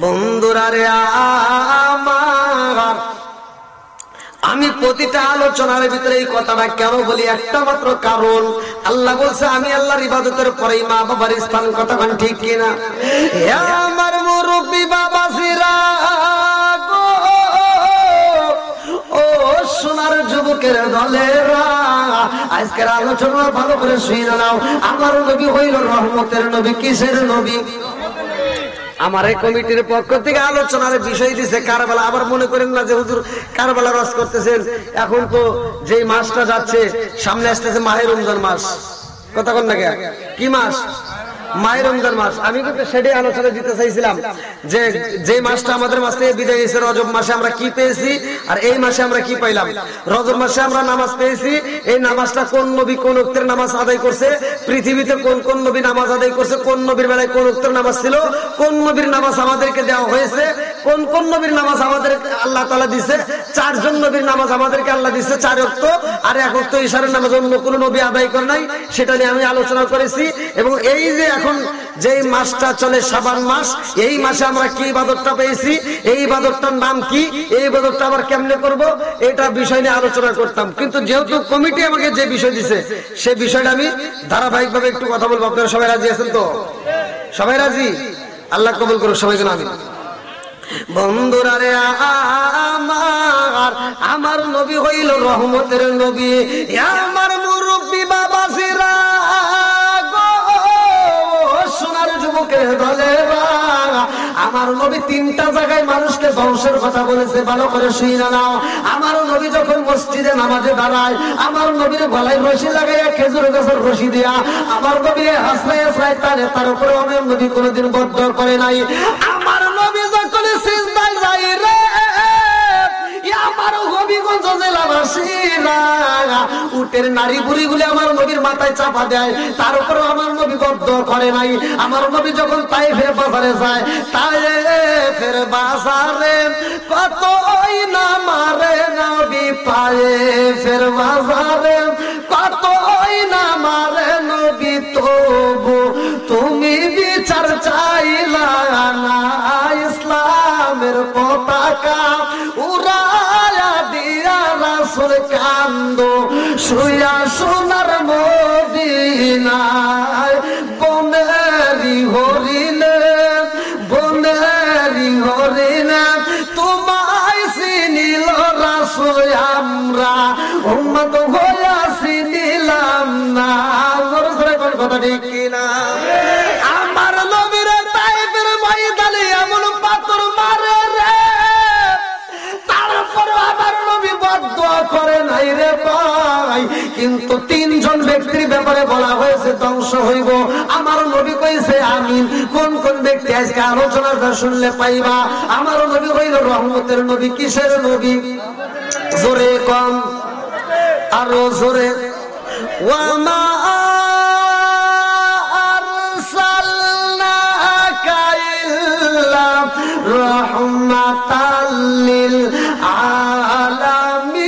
বন্ধুরা রে আমার, আমি প্রতিটা আলোচনার ভিতরে এই কথাটা কেন বলি? একটা মাত্র কারণ, আল্লাহ বলছে আমি আল্লাহর ইবাদতের পরেই মা বাবার স্থান। কথা বলেন ঠিক কিনা? আমার মুরব্বী বাবাজিরা গো, ও সোনার যুবকের দলেরা, আজকের আলোচনা ভালো করে শুনে নাও। আমার নবী হইল রহমতের নবী। কিসের নবী? আমার এই কমিটির পক্ষ থেকে আলোচনার বিষয় দিছে কারবালা। আবার মনে করেন না যে হুজুর কারবালা রস করতেছেন। এখন তো যেই মাসটা যাচ্ছে, সামনে আসতেছে মাহে রমজান মাস। কথা কন না? কি মাস? মাহে রমজান মাস। আমি কিন্তু সেটাই আলোচনা দিতে চাইছিলাম যে যে মাসটা আমাদের মাস থেকে বিদায় হয়েছে, রজব মাসে আমরা কি পেয়েছি আর এই মাসে আমরা কি পাইলাম। রজব মাসে আমরা নামাজ পেয়েছি, এই নামাজটা কোন নবী কোন ওয়াক্তের নামাজ আদায় করছে, পৃথিবীতে কোন কোন নবী নামাজ আদায় করছে, কোন নবীর বেলায় কোন ওয়াক্তের নামাজ ছিল, কোন নবীর নামাজ আমাদেরকে দেওয়া হয়েছে, কোন কোন নবীর নামাজ আমাদের আল্লাহ তাআলা দিছে। 4 জন নবীর নামাজ আমাদেরকে আল্লাহ দিছে 4 ওয়াক্ত, আর 1 ওয়াক্ত ইশারের নামাজ অন্য কোন নবী আদায় করে নাই। সেটা নিয়ে আমি আলোচনা করেছি। এবং এই যে এখন যেই মাসটা চলে শাবান মাস, এই মাসে আমরা কি ইবাদতটা পেয়েছি, এই ইবাদতটার নাম কি, এই ইবাদতটা আবার কেমনে করব, এটা বিষয় নিয়ে আলোচনা করতাম। কিন্তু যেহেতু কমিটি আমাকে যে বিষয় দিছে, সেই বিষয়টা আমি ধারাবাহিকভাবে একটু কথা বলবো। আপনারা সবাই রাজি আছেন তো? সবাই রাজি? আল্লাহ কবুল করুন, সবাই যেন আমিন। বন্ধুরা রে আমার, আমার নবী হইল রহমতের নবী। আমার মুরব্বী বাবাজিরা গো, সোনার যুবকের দলেরা, আমার নবী 3টা জায়গায় মানুষকে ধ্বংসের কথা বলেছে। ভালো করে শুনে নাও। আমার নবী যখন মসজিদে নামাজে দাঁড়ায়, আমার নবীর গলায় রশি লাগাইয়া, খেজুর গাছের রশি দিয়া আমার নবী হাসরায় হাসরায় টানে। তার উপরে আমার নবী কোনোদিন বদদোয়া করে নাই। আমার নবী যখন সিজদায় যায় রে, আমার হবিগঞ্জ জেলাবাসীরা উটের নারী বুড়ি গুলি আমার নবীর মাথায় চাপা দেয়। তার উপরে আমার নবী বদদোয়া করে নাই। আমার নবী যখন তাইফের বাজারে যায়, তাইফের বাজারে কতই না মারে নবী, তাইফের বাজারে কতই না মারে নবী, তবু তুমি বিচার চাইলা না। ইসলামের পতাকা উড়ায়া দিয়া রাসূল কান্দো শুয়া সোনার মদিনায়। বনেরি হরিণে, বনেরি হরিণে তোমায় চিনিল রাসূল, আমরা উম্মত হইয়া চিনিলাম না। কথা ঠিক কিনা? আমার নবীর তাইফের ময়দানে এমন পাথর মারে রে, তারপর আমার নবী বদদোয়া করে নাই রে ভাই। কিন্তু 3 জন ব্যক্তির ব্যাপারে বলা হয়েছে যে ধ্বংস হইব। আমার নবী কইছে আমিন। কোন কোন ব্যক্তি আজকে আলোচনাটা শুনলে পাইবা? আমার নবী হইল রহমতের নবী। কিসের নবী? জোরে কম, আরো জোরে। ওয়ামা আরসালনাকা ইল্লা রাহমাতাল লিল আলামিন।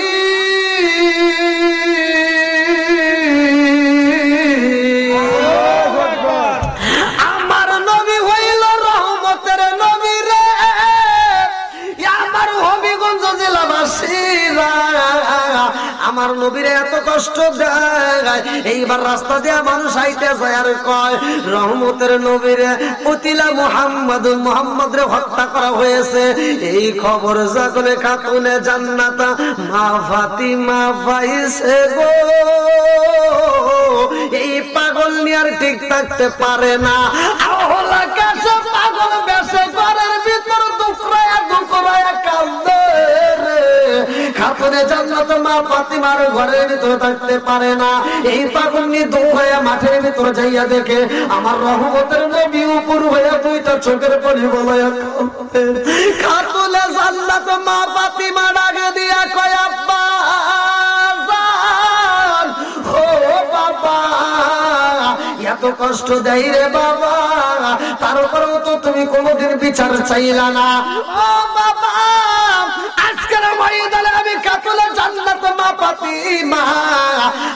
আমার নবী হইল রহমতের নবী রে। আমার হবিগঞ্জ জেলাবাসীরা আমার নবীর এত কষ্ট দেয়। এইবার রাস্তা দিয়ে মানুষ আইতে যায় আর কয় রহমতের নবীরে পতিলা মুহাম্মদ রে হত্যা করা হয়েছে। এই খবর যখন খাতুনে জান্নাত মা ফাতিমা পাইছে গো, এই পাগল নিয়ে আর ঠিক থাকতে পারে না। আহলা কাছে পাগল বেশে ঘরের ভিতর দুকরায়া দুকরায়া কাঁদে রে। খাতুনে জান্নাত মা ফাতিমার ঘরের ভিতর থাকতে পারে না। এই পাগল নিয়ে দৌড়ায়া মাঠের ভিতর যাইয়া দেখে আমার রহমতের নবী উপর হইয়া দুইটা চোখের পানি বলাইয়া কাঁদে। খাতুনে জান্নাত মা ফাতিমা ডাকে দিয়া কয় আব্বা জান, ও বাবা এত কষ্ট দেয় রে বাবা, তারপরেও তো তুমি কোনোদিন বিচার চাইলা না। ও বাবা আজকের ময়দানে আমি খাতুনে জান্নাত মা ফাতিমা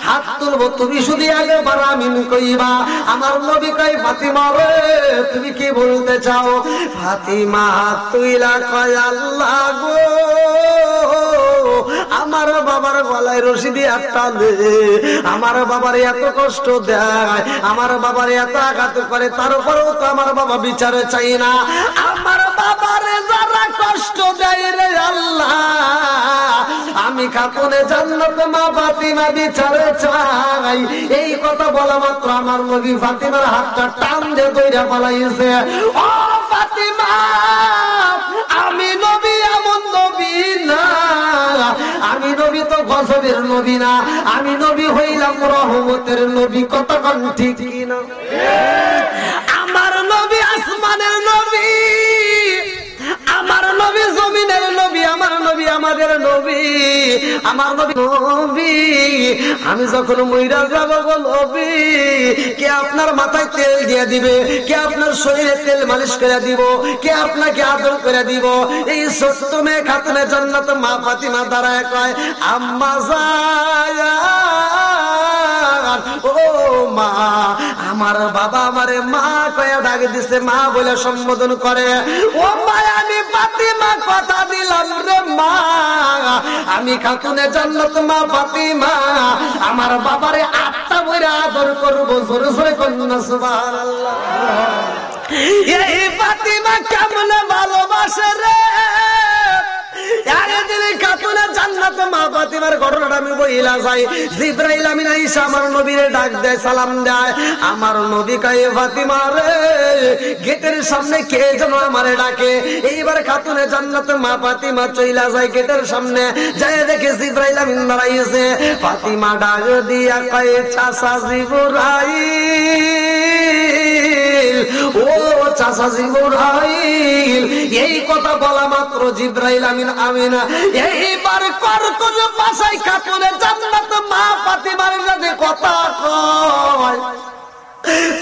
হাত তুলবো, তুমি শুধু একবার আমিন কইবা। আমার নবী কয় ফাতিমা রে তুমি কি বলতে চাও? ফাতিমা হাত তুইলা কয় আল্লাহ গো, আমার বাবার গলায় রশি দিয়ে টানে, আমার বাবার এত কষ্ট দেয়, আমার বাবার এত আঘাত করে, তারপরেও তো আমার বাবা বিচারে চাই না। আমার বাবারে যারা কষ্ট দেয় রে আল্লাহ, আমি খাতুনে জান্নাত মা ফাতিমা বিচারে চাই। এই কথা বলা মাত্র আমার নবী ফাতিমার হাতটা টান দিয়ে দইরা পালাইছে। ও ফাতিমা আমি নবী এমন নবী না, আমি নবী তো গজবের নবী না, আমি নবী হইলাম রহমতের নবী। কতক্ষণ ঠিক না? আমার নবী আসমানের নবী, আমার নবী জমিনের নবী, আমার নবী আমাদের নবী, আমার নবী নবী। আমি যখন মইরা যাব গো নবী, কে আপনার মাথায় তেল দিয়ে দিবে, কে আপনার শরীরে তেল মালিশ করে দিব, কে আপনাকে আদর করে দিব। এই ছোট্ট মেয়ে খাতুনে জান্নাত মা ফাতিমা দাঁড়ায় কয় আম্মা জান, ও মা। আমার বাবা আমারে মা কয়া ডাক দিছে, মা বলে সম্বোধন করে। ও মা আমি ফাতিমা কথা দিলাম রে মা, আমি খাতুনে জান্নাত মা ফাতিমা আমার বাবারে আত্মা বইরা আদর করব। জোরে জোরে কন্যা সুবহানাল্লাহ। এই ফাতিমা কেমনে ভালোবাসে রে। খাতুনে জান্নাত মা ফাতিমার ঘটনাটা আমি বইলা যাই। জিবরাইল আমিন আইসা আমার নবীরে ডাক দেয়, সালাম দেয়। আমার নবী কয় ফাতিমা রে গেটের সামনে কে যেন আমারে ডাকে। এইবার খাতুনে জান্নাত মা ফাতিমা চইলা যায় গেটের সামনে, যায় দেখে জিবরাইল আমিন দাঁড়াইছে। ফাতিমা ডাক দিয়া কয় চাচা জিবরাইল, ও চাচা জিবরাইল। এই কথা বলা মাত্র জিবরাইল আমিন আমিনা এইবার কর্কশ ভাষায় খাতুনে জান্নাত মা ফাতিমার সাথে কথা কয়।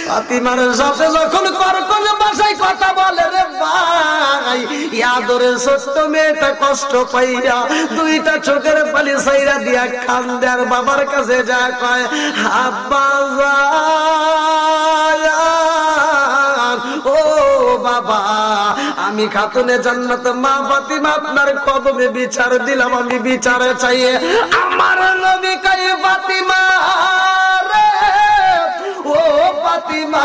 ফাতিমার সাথে যখন কর্কশ ভাষায় কথা বলে রে ভাই, আদরের ছোট্ট মেয়েটা কষ্ট পাইয়া দুইটা চোখের পানি ছাইরা দিয়া কান্দে আর বাবার কাছে যা কয় আব্বা জান, ও বাবা আমি খাতুনে জান্নাত মা ফাতিমা আপনার কদমে বিচার দিলাম, আমি বিচারে চাই। আমার নবী কয় ফাতিমা রে, ও ফাতিমা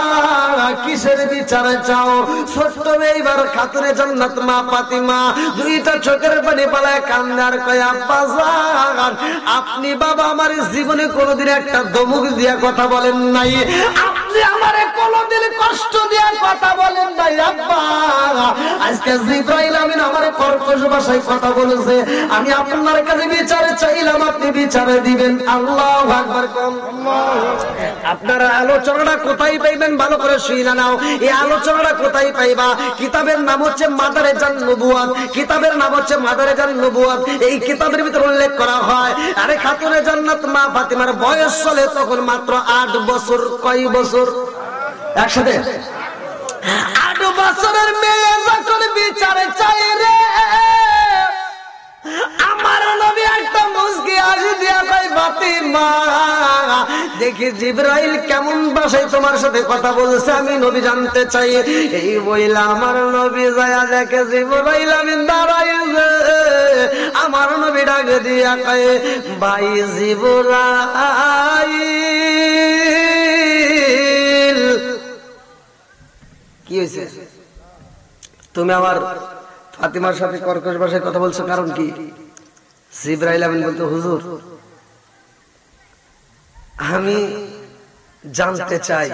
কিসের বিচারে চাও? ছোট্ট এইবার খাতুনে জান্নাত মা ফাতিমা দুইটা চোখের পানি পালায় কান্নার কয় আব্বা জান, আপনি বাবা আমার জীবনে কোনোদিন একটা দমুক দিয়া কথা বলেন নাই, আপনি নবী আমারে কোনদিন কষ্ট দিয়া কথা বলেন নাই আব্বা, আজকে জিবরাইল আমিন আমারে কর্কশ ভাষায় কথা বলেছে, আমি আপনার কাছে বিচারে চাইলাম, আপনি বিচারে দিবেন। আল্লাহু আকবার। আপনারা আলোচনাটা কোথায় পাইবেন ভালো করে শুনে নাও। এই আলোচনাটা কোথায় পাইবা? কিতাবের নাম হচ্ছে মাদারেজান নবুয়াত। কিতাবের নাম হচ্ছে মাদারেজান নবুয়াত। এই কিতাবের ভিতরে উল্লেখ করা হয়, আরে খাতুনে জান্নাত মা ফাতিমার বয়স চলে তখন মাত্র 8 বছর। কয় বছর? একসাথে 8 বছরের মেয়ে যখন বিচারে চাই রে, আমার নবী একটা মুস্কি হাসি দিয়া কয়, ফাতিমা দেখি জিবরাইল কেমন ভাষায় তোমার সাথে কথা বলছে, আমি নবী জানতে চাই। এই বইলা আমার নবী যায় দেখে জিবরাইল আমিন দাঁড়াইছে। আমার নবী ডাক দিয়া কয়, ভাই জিবরাইল কি হয়েছে? তুমি আমার ফাতিমার সাথে কর্কশ ভাষায় কথা বলছো, কারণ কি? জিবরাইল আমিন বলতে, হুজুর আমি জানতে চাই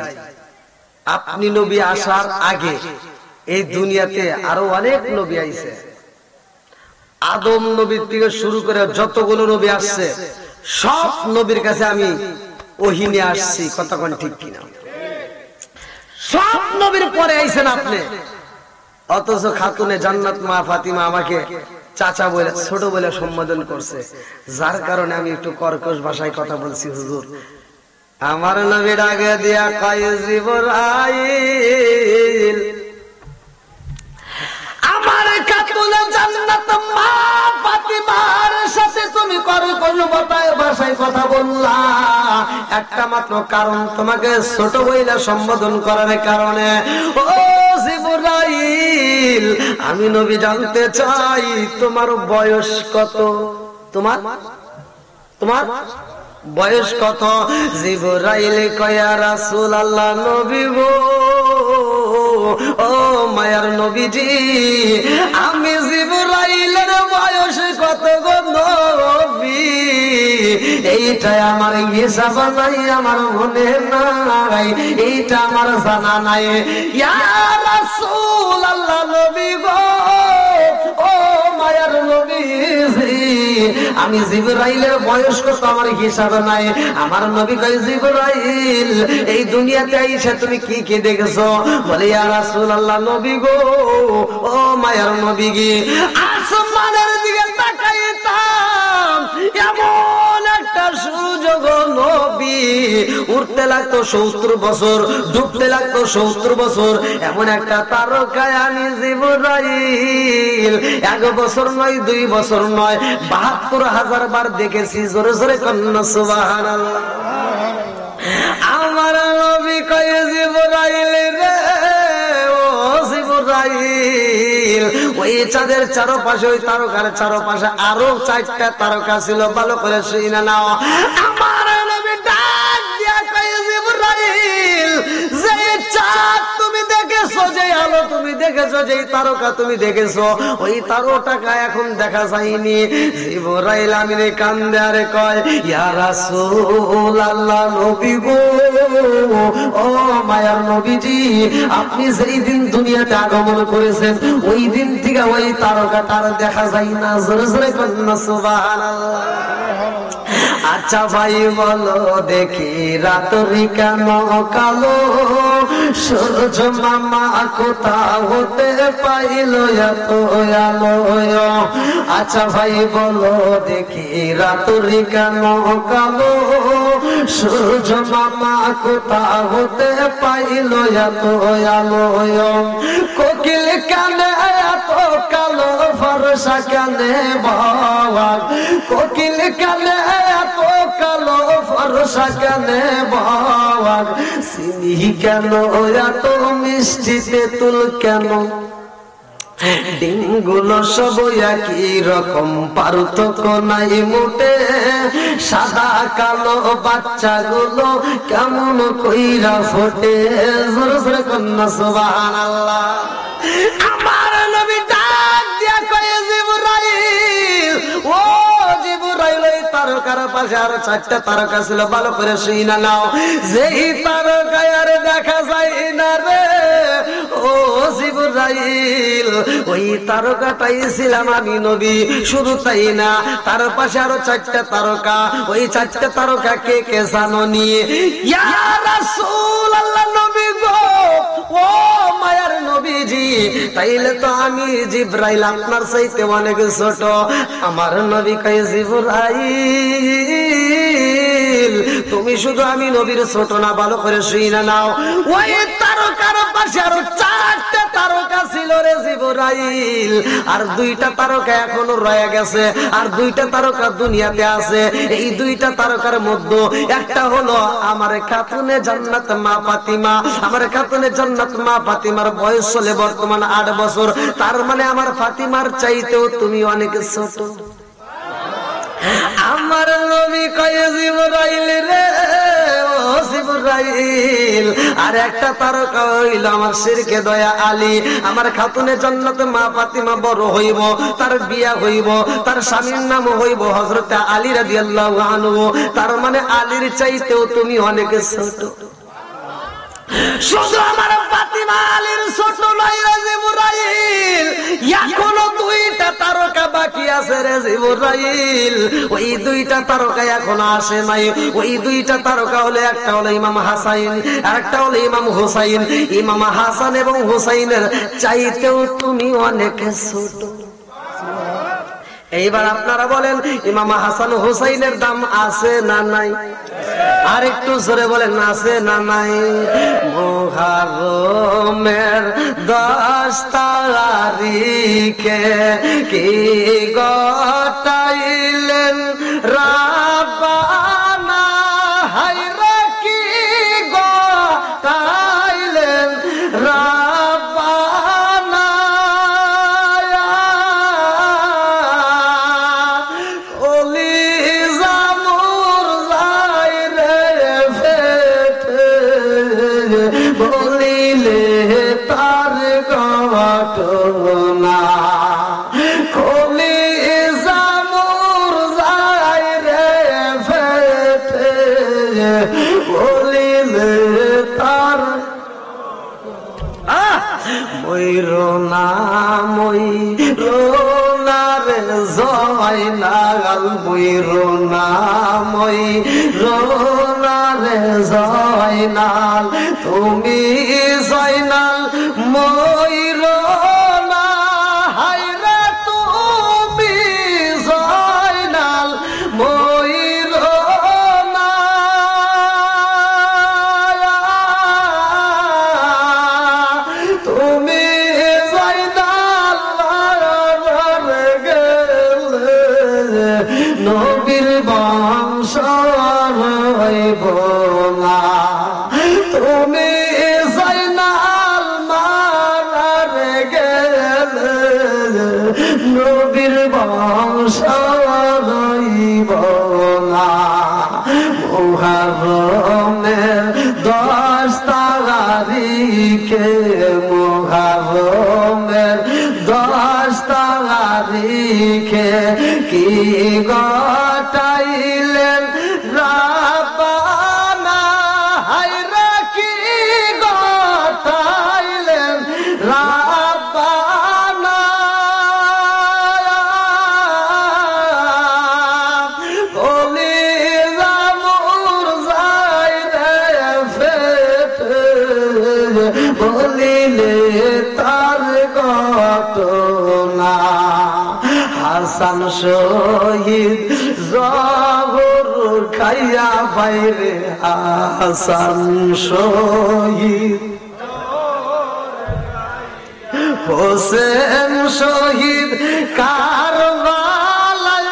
আপনি নবী আসার আগে এই দুনিয়াতে আরো অনেক নবী আইছে, আদম নবীর থেকে শুরু করে যতগুলো নবী আসছে সব নবীর কাছে আমি ওহী নিয়ে আসছি। কথা কোন ঠিক কিনা? সব নবীর পরে আইছেন আপনি, অথচ খাতুনে জান্নাত মা ফাতিমা আমাকে চাচা বলে, ছোট বলে সম্বোধন করছে, যার কারণে আমি একটু কর্কশ ভাষায় কথা বলছি। হুজুর আমার নবী ডাকে দিয়া কয়, জিবরাইল আমার খাতুনে জান্নাত মা ফাতিমার সাথে তুমি কর্কশ ভাষায় কথা বললা, একটা মাত্র কারণ, তোমাকে ছোট বইলা সম্বোধন করার কারণে। ও জিবরাইল আমি নবী জানতে চাই তোমার বয়স কত? তোমার বয়স কত? জিবরাইল কয়, ইয়া রাসূলুল্লাহ নবী গো, ও মায়ার নবীজি, আমি জিবরাইলের বয়স কত গো নবী, এইটাই আমার হিসাব নাই, আমার মনে নাই, এইটা আমার জানা নাই। ইয়া রাসূলুল্লাহ নবী গো, ও মায়ার নবীজি, আমি জিবরাইলের বয়স কত আমার হিসাব নাই। আমার নবী কয়, জিবরাইল এই দুনিয়াতে আইসা তুমি কি কি দেখেছো? বলে, ইয়া রাসূলুল্লাহ নবী গো, ও মায়ার নবী গে, আসমানের দিকে তাকাইতাম, এমন একটা সুযোগ নবী, উঠতে লাগতো 70 বছর, ডুবতে লাগতো 70 বছর, এমন একটা তারকায় আমি জিবরাইল 1 বছর নয়, 2 বছর নয়, 72,000 বার দেখেছি। জোরে জোরে কন্যা সুবহানাল্লাহ। আমার নবী কয়, জিবরাইল রে, ও জিবরাইল, ওই চাঁদের চারপাশে, ওই তারকার চারপাশে আরো 4টা তারকা ছিল, ভালো করে শুনে নাও। আমার নবী ডাক দিয়া কয়, জিবরাইল যে চাঁদ তুমি দেখেছো, যে আলো তুমি দেখেছো, যে তারকা তুমি দেখেছো, ওই তারকাটা এখন দেখা যায়নি। জিবরাইল আমিনে কান্দে আরে কয়, ইয়া রাসূলুল্লাহ নবী গো, ও মায়ার নবীজি, আপনি যেই দিন দুনিয়াতে আগমন করেছেন ওই দিন থেকে ওই তারকাটা দেখা যায় না। জোরে জোরে কন্যা সুবহানাল্লাহ। আচ্ছা ভাই বলো দেখি, রাত্রি কেন কালো, সূর্য মামা কোথা হতে পাইল এত আলো? আচ্ছা ভাই বলো দেখি, রাত্রি কেন কালো, সূর্য মামা কোথা হতে পাইল এত আলো? কোকিল কানে এত কালো, ফরসা কানে বাবা, কোকিল কানে এত কালো, ফরসা কানে বাবা, চিনি কেন এত মিষ্টি, তেঁতুল কেন, ডিমগুলো সব একই রকম, পার্থক্য নাই মোটে, সাদা কালো বাচ্চাগুলো কেমন কইরা ফোটে। জোরে জোরে কন্যা সুবহানাল্লাহ। আমার নবী ডাক দিয়া কয়, জিবরাইল, ও জিবরাইল, ওই তারকার পাশে আরো 4টা তারকা ছিল, ভালো করে শুইনা নাও। যেই তারকা আর দেখ জিবরাইল, ওই তারকাটাই ছিলাম আমি নবী। শুধু তাই না, তার পাশে আরো 4টা তারকা। ওই 4টা তারকা কে কে জানো নিয়ে? ইয়া রাসূলুল্লাহ, নবী গো, ও মায়ার নবীজি, তাইলে তো আমি জিবরাইল আপনার চাইতে অনেক ছোট। আমার নবী কয়, জিবরাইল তুমি শুধু আমি নবীর ছোট না, ভালো করে শুনে নাও। ওই তারকার পাশে আরো 4টা তারকা ছিল রে জিবরাইল, আর 2টা তারকা এখনো রয়ে গেছে, আর 2টা তারকা দুনিয়াতে আছে। এই 2টা তারকার মধ্যে একটা হলো আমার খাতুনে জান্নাত মা ফাতিমা। আমার খাতুনে জান্নাত মা ফাতিমার বয়স চলে বর্তমান 8 বছর। তার মানে আমার ফাতিমার চাইতেও তুমি অনেক ছোট। আমার নবী কয়, জিবরাইল রে, ও জিবরাইল, আর একটা তারকা হইল আমার শিরকে দয়া আলী। আমার খাতুনে জান্নাত মা ফাতিমা বড় হইব, তার বিয়া হইব, তার স্বামীর নাম হইব হযরত আলী রাদিয়াল্লাহু আনহু। তার মানে আলীর চাইতেও তুমি অনেক ছোট। শুধু আমার ফাতিমা আলীর ছোট নয় রে জিবরাইল, এখনো 2টা তারকা বাকি আছে রে জিবরাইল। ওই 2টা তারকা এখনো আসে নাই। ওই 2টা তারকা হলো, একটা হলো ইমাম হাসান, আর একটা হলো ইমাম হুসাইন। ইমাম হাসান এবং হুসাইনের চাইতেও তুমি অনেক ছোট। এইবার আপনারা বলেন, ইমাম হাসান হুসাইনের দাম আছে না নাই? আর একটু জোরে বলেন, আছে না নাই? মুহররমের 10 তারিখে কি গটাইলেন রাব্বানা, হায়রে কি গটাইলেন রাব্বানা। বলিলে তার ঘটনা, কলি জামুর যায় রে ফেটে, বলিলে তার ময়ূরনা ময়ূরনা রে জয়নাল, ময়ূরনা ময়ূরনা রে জয়নাল, তুমি জয়নাল ময়ূরনা, হায়রে তুমি জয়নাল ময়ূরনা। তুমি জয়নাল গেলে নবীর বংশ রইব না। তুমি জয়নাল মারার গেলে নবীর বংশ রইব না। মুহররমের 10 তারিখে, মুহররমের 10 তারিখে কি গটাইলেন রাব্বানা, হায়রে কি গটাইলেন রাব্বানা। বলি জামুর যায় রে ফেটে, বলিলে তার ঘটনা। হাসান শহীদ জহর খাইয়া বাইরে, হাসান শহীদ, হোসেন শহীদ কারবালায়,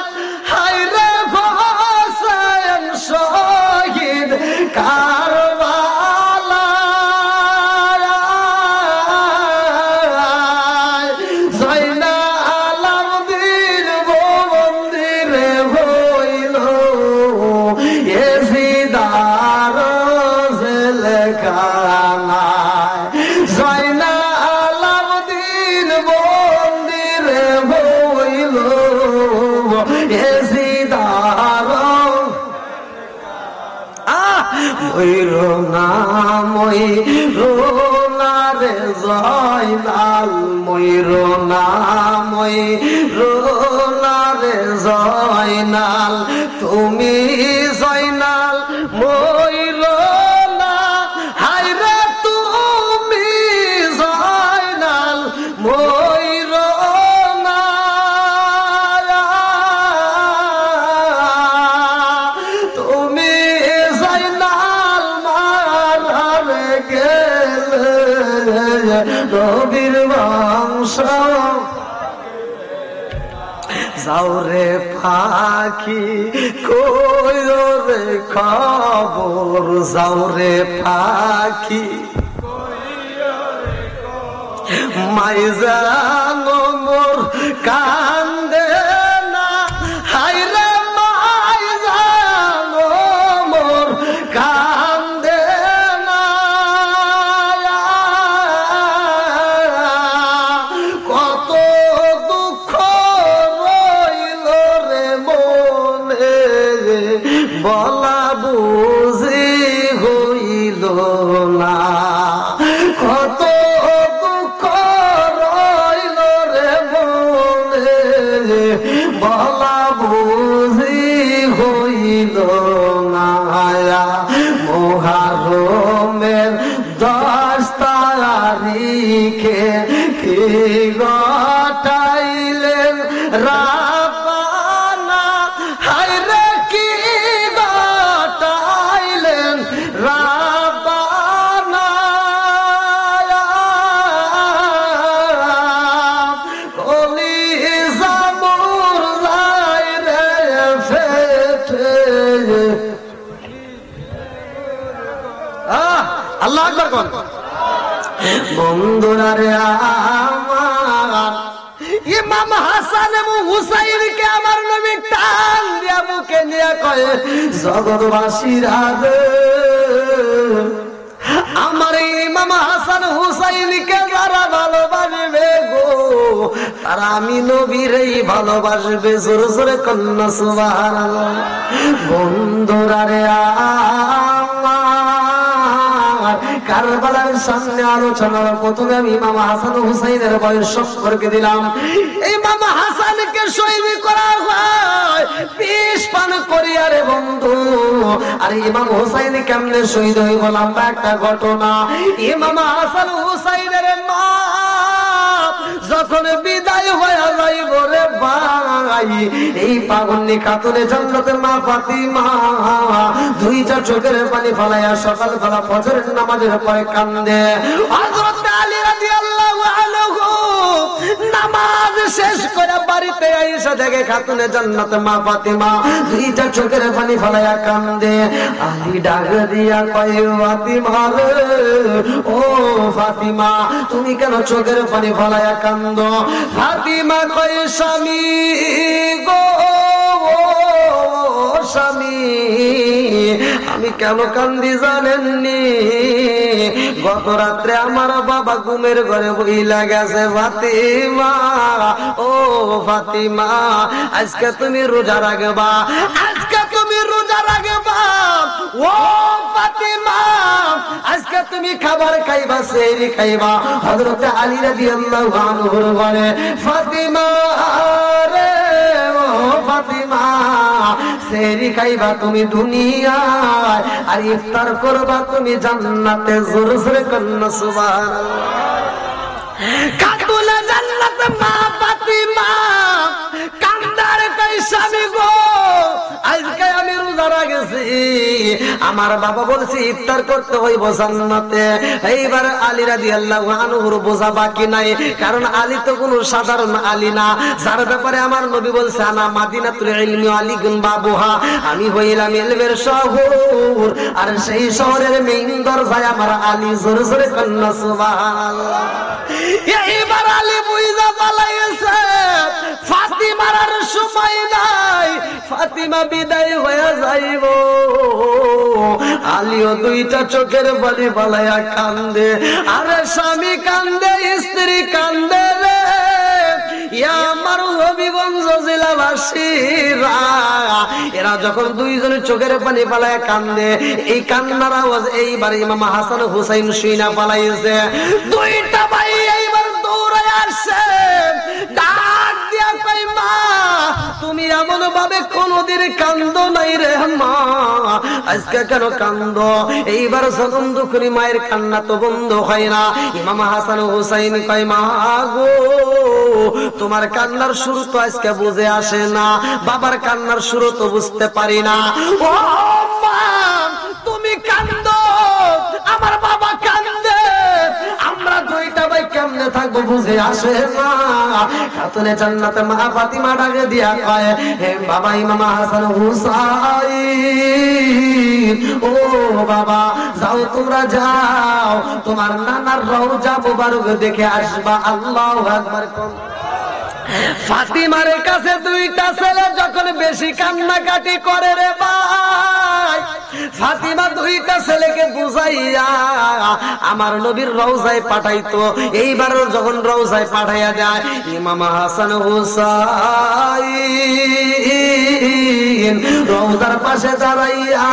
হায়রে হোসেন শহীদ কারবালায়, জয়নাল আবদিন মন্দিরে হইল এজিদার জেলখানায়, জয়নাল আবদিন মন্দিরে হইল এজিদার। ময়ূরনা ময়ূরনা রে জয় জয়নাল ময়ূর না রে জয়নাল তুমি জয়নাল ময়ূর না হায় রে তুমি জয়নাল ময়ূর না তুমি জয়নাল মারারে গেলে নবীর বংশ যাওরে পাখি কই রে খবর যাওরে পাখি মাই জানো মোর কান্দে না হায় রে মাই জানো মোর কান্দে না কত দুঃখ রইল রে মনে বলা বুঝি হইল না কত দুঃখ রইল রে মনে বলা বুঝি হইল না মোহরমের 10 তারিখে কি গটাইলেন রাব্বানা হায় রে কি গটাইলেন রাব্বানা কলিজা মোর যায় রে ফেটে আল্লাহু আকবার কোন বন্ধুরা রে আমার ইমাম হাসান এবং হুসাইনকে আমার নবী টান দিয়া বুকে নিয়ে কয় জগৎবাসীরা রে আমার ইমাম হাসান হুসাইনকে যারা ভালোবাসবে গো তারা আমি নবীরই ভালোবাসবে জোরে জোরে কন্যা সুবহানাল্লাহ বন্ধুরা রে আমার কারবালার সামনে আলোচনার প্রথমে আমি ইমাম হাসান হুসাইনের বয়স সম্পর্কে দিলাম ইমাম হাসানকে শহীদ করা হয় 20 পান করিয়া রে বন্ধু আর ইমাম হুসাইন কেমনে শহীদ হইব লম্বা একটা ঘটনা ইমাম হাসান হুসাইনের মা যখন বিদায় হয়ে যাইব রে ভাই এই পাগলনি খাতুনে জান্নাতের মা ফাতিমা দুইটা চোখের পানি ফলাইয়া সকালবেলা ফজরের নামাজের পরে কান্দে হযরত আলী রাদিয়াল্লাহু আনহু নামাজ শেষ করে বাড়িতে আইসা দেখে খাতুনে জান্নাতের মা ফাতিমা দুইটা চোখের পানি ফলাইয়া কান্দে আলী ডাক দিয়া কয় ফাতিমা রে ও ফাতিমা তুমি কেন চোখের পানি ফলাইয়া কান্দো ফাতিমা কয় স্বামী গো স্বামী আমি কেন কান্দি জানেননি গত রাত্রে আমার বাবা ঘুমের ঘরে বইলা গেছে ফাতিমা ও ফাতিমা আজকে তুমি রোজা রাখবা আজকে তুমি রোজা রাখবা ও ফাতিমা আজকে তুমি খাবার খাইবা সেহরি খাইবা হযরত আলী রাদিয়াল্লাহু আনহুর ঘরে ফাতিমা রে ও ফাতিমা সেহরি খাইবা তুমি দুনিয়ায় আর ইফতার করবা তুমি জান্নাতে জোরে জোরে কন্না সুবহানাল্লাহ খাতুনে জান্নাত মা ফাতিমা কান্দার কই স্বামী গো আজকে আমি রোজা রাখছি আমার বাবা বলছে ইফতার করতে হইব জান্নাতে এইবার আলী রাদিয়াল্লাহু আনহুর বোঝা বাকি নাই কারণ আলী তো কোনো সাধারণ আলী না যার ব্যাপারে আমার নবী বলছে আনা মাদিনাতুল ইলমি আলীগুন বাবুহা আমি হইলাম ইলমের শহর আর সেই শহরের মেইন দরজায় আমার আলী জোরে জোরে কন্না সুবহানাল্লাহ এইবার আলী বুইজা পালাইছে ফাতিমার আর সময় নাই ফাতিমা বিদায় হয়ে যাইব আলীও দুইটা চোখের পানি ফলাইয়া কান্দে আরে স্বামী কান্দে স্ত্রী কান্দে রে আমার হবিগঞ্জ জেলাবাসীরা এরা যখন দুইজনের চোখের পানি পালায় কান্দে এই কান্নার আওয়াজ এইবার ইমাম হাসান হুসাইন শুইনা পালাইছে দুইটা ভাই এইবার আসে, ডাক দিয়া কই মা তুমি এমন ভাবে কোনদিন কান্দো নাই রে মা, আজকে কেন কান্দো? এইবার জনম দুঃখী মায়ের কান্না তো বন্ধ হয় না। ইমাম হাসান হুসাইন কয় মা গো তোমার কান্নার শুরু তো আজকে বুঝে আসে না, বাবার কান্নার শুরু তো বুঝতে পারি না। ও মা তুমি কান্দো, আমার বাবা কান্দে, আমরা দুইটা ভাই কেমনে থাকবো বুঝে আসে না। খাতুনে জান্নাতে মা ফাতিমা ডাকে দিয়া কয় হে বাবা ইমাম হাসান হুসাইন, ও বাবা যাও তোমরা যাও তোমার নানার রওজা মুবারক দেখে আসবা। আল্লাহু আকবার। ফাতিমার কাছে দুইটা ছেলে যখন বেশি কান্নাকাটি করে রে ভাই, ফাতিমা দুইটা ছেলেকে বুঝাইয়া আমার নবীর রওজায় পাঠাইতো। এইবার যখন রওজায় পাঠাইয়া যায় ইমাম হাসান হুসাইন রওজার পাশে দাঁড়াইয়া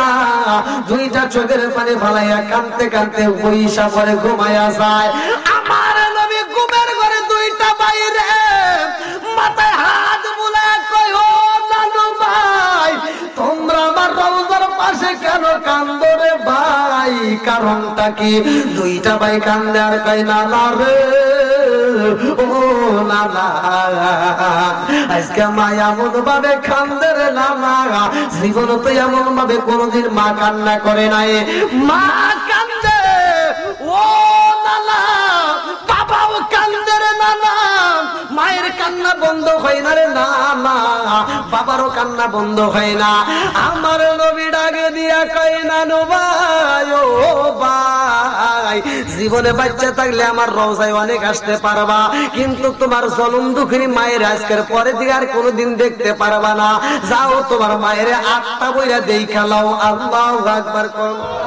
দুইটা চোখের পানি ফালাইয়া কাঁদতে কাঁদতে বইসা পরে ঘুমাইয়া যায়। আমার নবী ঘুমের ঘরে দুইটা বাইরে মাথায় হাত বুলায় কই ও নানু ভাই তোমরা আমার রওজার পাশে কেন কান্দো রে ভাই, কারণটা কি? দুইটা ভাই কান্দে আর কই নানা রে ও নানা আজকে মা এমন ভাবে কান্দে রে নানা, জীবন তো এমন ভাবে কোনদিন মা কান্না করে নাই। মা কান্দে ও নানা, বাবাও কান্দে রে নানা, মায়ের কান্না বন্ধ হয় না রে নানা, বাবারও কান্না বন্ধ হয় না। আমার নবী ডাকে দিয়া কয় নানু ভাই ও ভাই জীবনে বাচ্চা থাকলে আমার রওজায় অনেক আসতে পারবা, কিন্তু তোমার জনম দুঃখিনী মায়ের আজকের পরে দিকে আর কোনোদিন দেখতে পারবা না। যাও তোমার মায়ের আটটা বইরা দেখা লাও। আল্লাহু আকবার।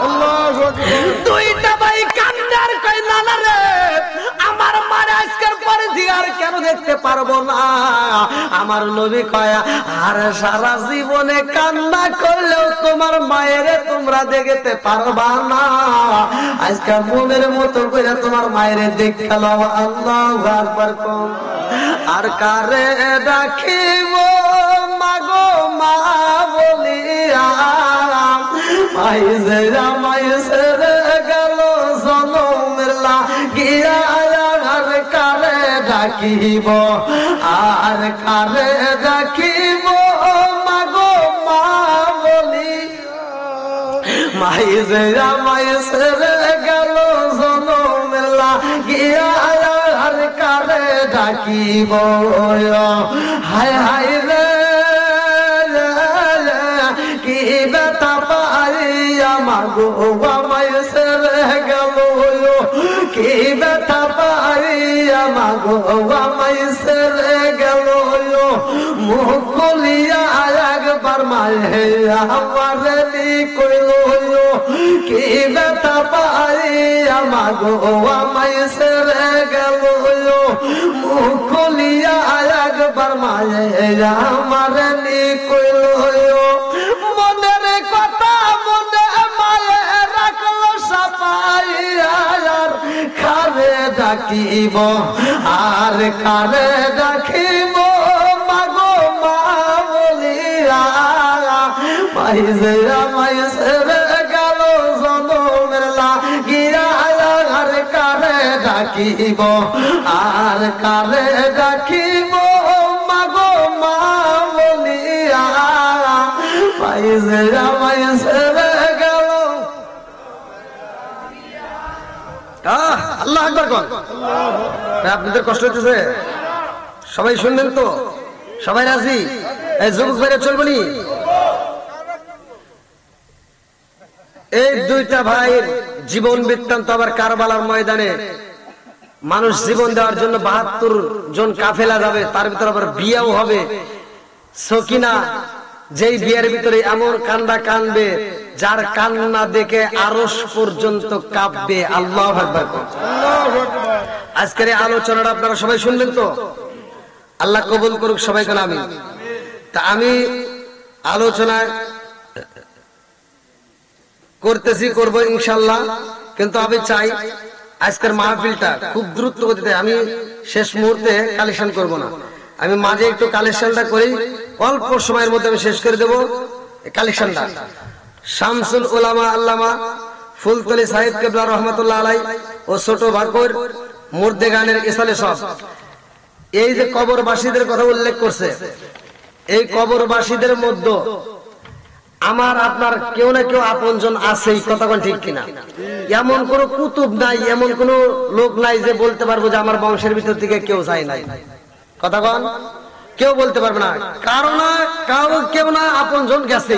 আল্লাহু আকবার। দুইটা ভাই কান্নার কয় নানা রে আমার মার আজকের পরে দিকে আর কেন দেখতে পারবো না? আমার নবী কয় আর সারা জীবনে কান্না করলেও তোমার মায়ের তোমরা দেখতে পারবা না, আজকে মনের মতো করে তোমার মায়ের দেখে লাও। আল্লাহু আকবার। আর কারে রাখিব মাগো মা বলিয়া মাইজে মাইজে গেল জনমের লাগিয়া, আর কারে রাখিব আর কারে রাখিব মাগো মা বলি মাইজে মাইজে গেল জনমের লাগিয়া, আর কারে রাখিব। হায় হায় রে কি ব্যথা পাইয়া মাগো মাইজে গেল, কি ব্যথা পাইয়া মাগো মাইজে গেল, মুখ খুলিয়া একবার মায়ে আমার কইল, কি ব্যথা পাইয়া মাগো মাইজে গেল, মুখ খুলিয়া একবার মায়ে আমার কইল। মনের কথা মনে মায়ে রাখলো সাপাইয়া, আর কারে ডাকিব আর কারে ডাকিব মাগো মা বলিয়া মাইজে মাইজে গেল জনমের লাগিয়া, আর কারে ডাকিব আর কারে ডাকিব মাগো মা বলিয়া মাইজে মাইজে গেল। আল্লাহু আকবার। আপনাদের কষ্ট হচ্ছে? সবাই শুনলেন তো? সবাই রাজি? এই যুবক ভাইরা চলবনি? এই দুইটা ভাইয়ের জীবন বৃত্তান্ত আবার কারবালার ময়দানে মানুষ জীবন দেওয়ার জন্য ৭২ জন কাফেলা যাবে, তার ভিতরে আবার বিয়াও হবে। সকিনা যেই বিয়ের ভিতরে এমন কান্না কানবে যার কান্না দেখে আরশ পর্যন্ত কাঁপবে। আল্লাহু আকবার। আজকের এই আলোচনাটা আপনারা সবাই শুনলেন তো? আল্লাহ কবুল করুক সবাইকে আমিন। তা আমি আলোচনা করতেছি, করব ইনশাআল্লাহ, কিন্তু আমি চাই আজকের মাহফিলটা খুব দ্রুত গতিতে, আমি শেষ মুহূর্তে কালেকশন করব না, আমি মাঝে একটু কালেকশনটা করি, অল্প সময়ের মধ্যে আমি শেষ করে দেব কালেকশনটা। শামসুল উলামা আল্লামা ফুলতলি সাহেব কেবলা রহমাতুল্লাহ আলাই ও ছোট ভাকুর মুর্দে গানের ইসালে সব, এই যে কবরবাসীদের কথা উল্লেখ করছে, এই কবরবাসীদের মধ্যে আমার আপনার কেউ না কেউ আপনজন আছেই, কতক্ষণ ঠিক কিনা? এমন কোন কুতুব নাই, এমন কোন লোক নাই যে বলতে পারবো যে আমার বংশের ভিতর থেকে কেউ যায় নাই, কতক্ষণ কেউ বলতে পারবে না। কারো কেউ না আপনজন গেছে,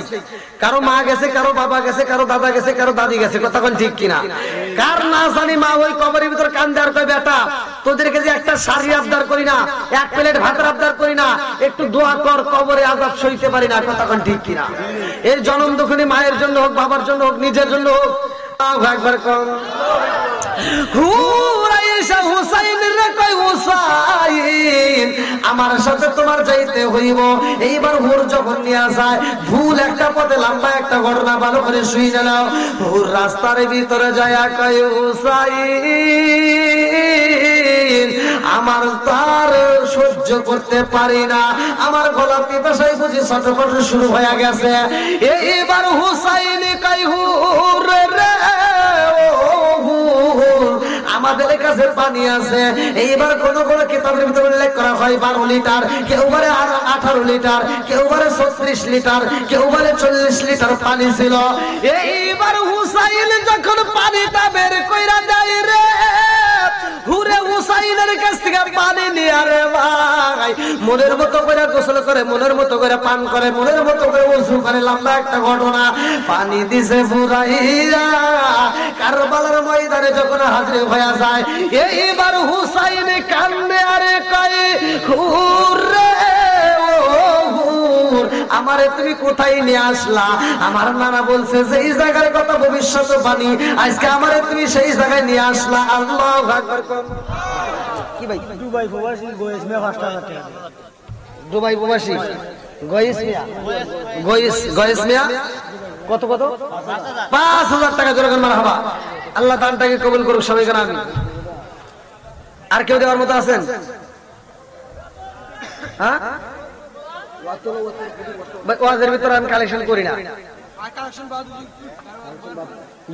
কারো মা গেছে, কারো বাবা গেছে, কারো দাদা গেছে, কারো দাদি গেছে, কতক্ষণ ঠিক কিনা? কার না জানি মা ওই কবরের ভিতর কান্দে আর কয় বেটা তোদেরকে যে একটা শাড়ি আবদার করি না, এক প্লেট ভাতের আবদার করি না, একটু দোয়া কর, কবরে আযাব সইতে পারি না, কতক্ষণ ঠিক কিনা? এই জনম দুঃখিনী মায়ের জন্য হোক, বাবার জন্য হোক, নিজের জন্য হোক, একবার কম হুসাইন রে কই হুসাইন আমার সাথে তোমার যাইতে হইব। এইবার হুর যখন নিয়ে যায়, ভুল একটা পথে লম্বা একটা ঘটনা ভালো করে শুই নাও। হুর রাস্তার ভিতরে যায় কই হুসাইন আমার তার সহ্য করতে পারি না, আমার গলা পিপাসায় বুঝি ছটফট শুরু হয়ে গেছে। এইবার হুসাইন কই হুর রে আমাদের কাছে পানি আছে। এইবার কোন কোন কিতাবের ভিতরে উল্লেখ করা হয় 12 লিটার, কেউ বলে 18 লিটার, কেউ বলে 36 লিটার, কেউ বলে 40 লিটার পানি ছিল। এইবার হুসাইন যখন পানিটা বের কইরা দেয় রে, হুরে হুসাইনের কাছ থেকে পানি নিয়ে রে ভাই মনের মতো করে গোসল করে, মনের মতো করে পান করে, মনের মতো করে ওযু করে, লম্বা একটা ঘটনা। পানি দিছে ফুরাইয়া কারবালার ময়দানে যখন হাজির হয়ে যায়, এইবার হুসাইন কান্দে আরে কয় হুরে ও হুর আমারে তুমি কোথায় নিয়ে আসলা? আমার নানা বলছে যে এই জায়গার কথা ভবিষ্যতে বাণী, আজকে আমারে তুমি সেই জায়গায় নিয়ে আসলা। আল্লাহু আকবার। কি ভাই? দুবাই প্রবাসী গোয়েস মে 5000 টাকা। দুবাই প্রবাসী গয়েস মিয়া কত 5000 টাকা জোরে করে মারহাবা। আল্লাহ দানটাকে কবুল করুক সবাইকে। আমি আর কেউ দেওয়ার মতো আছেন? হ্যাঁ, ওয়াজের ভিতরে আমি কালেকশন করি না,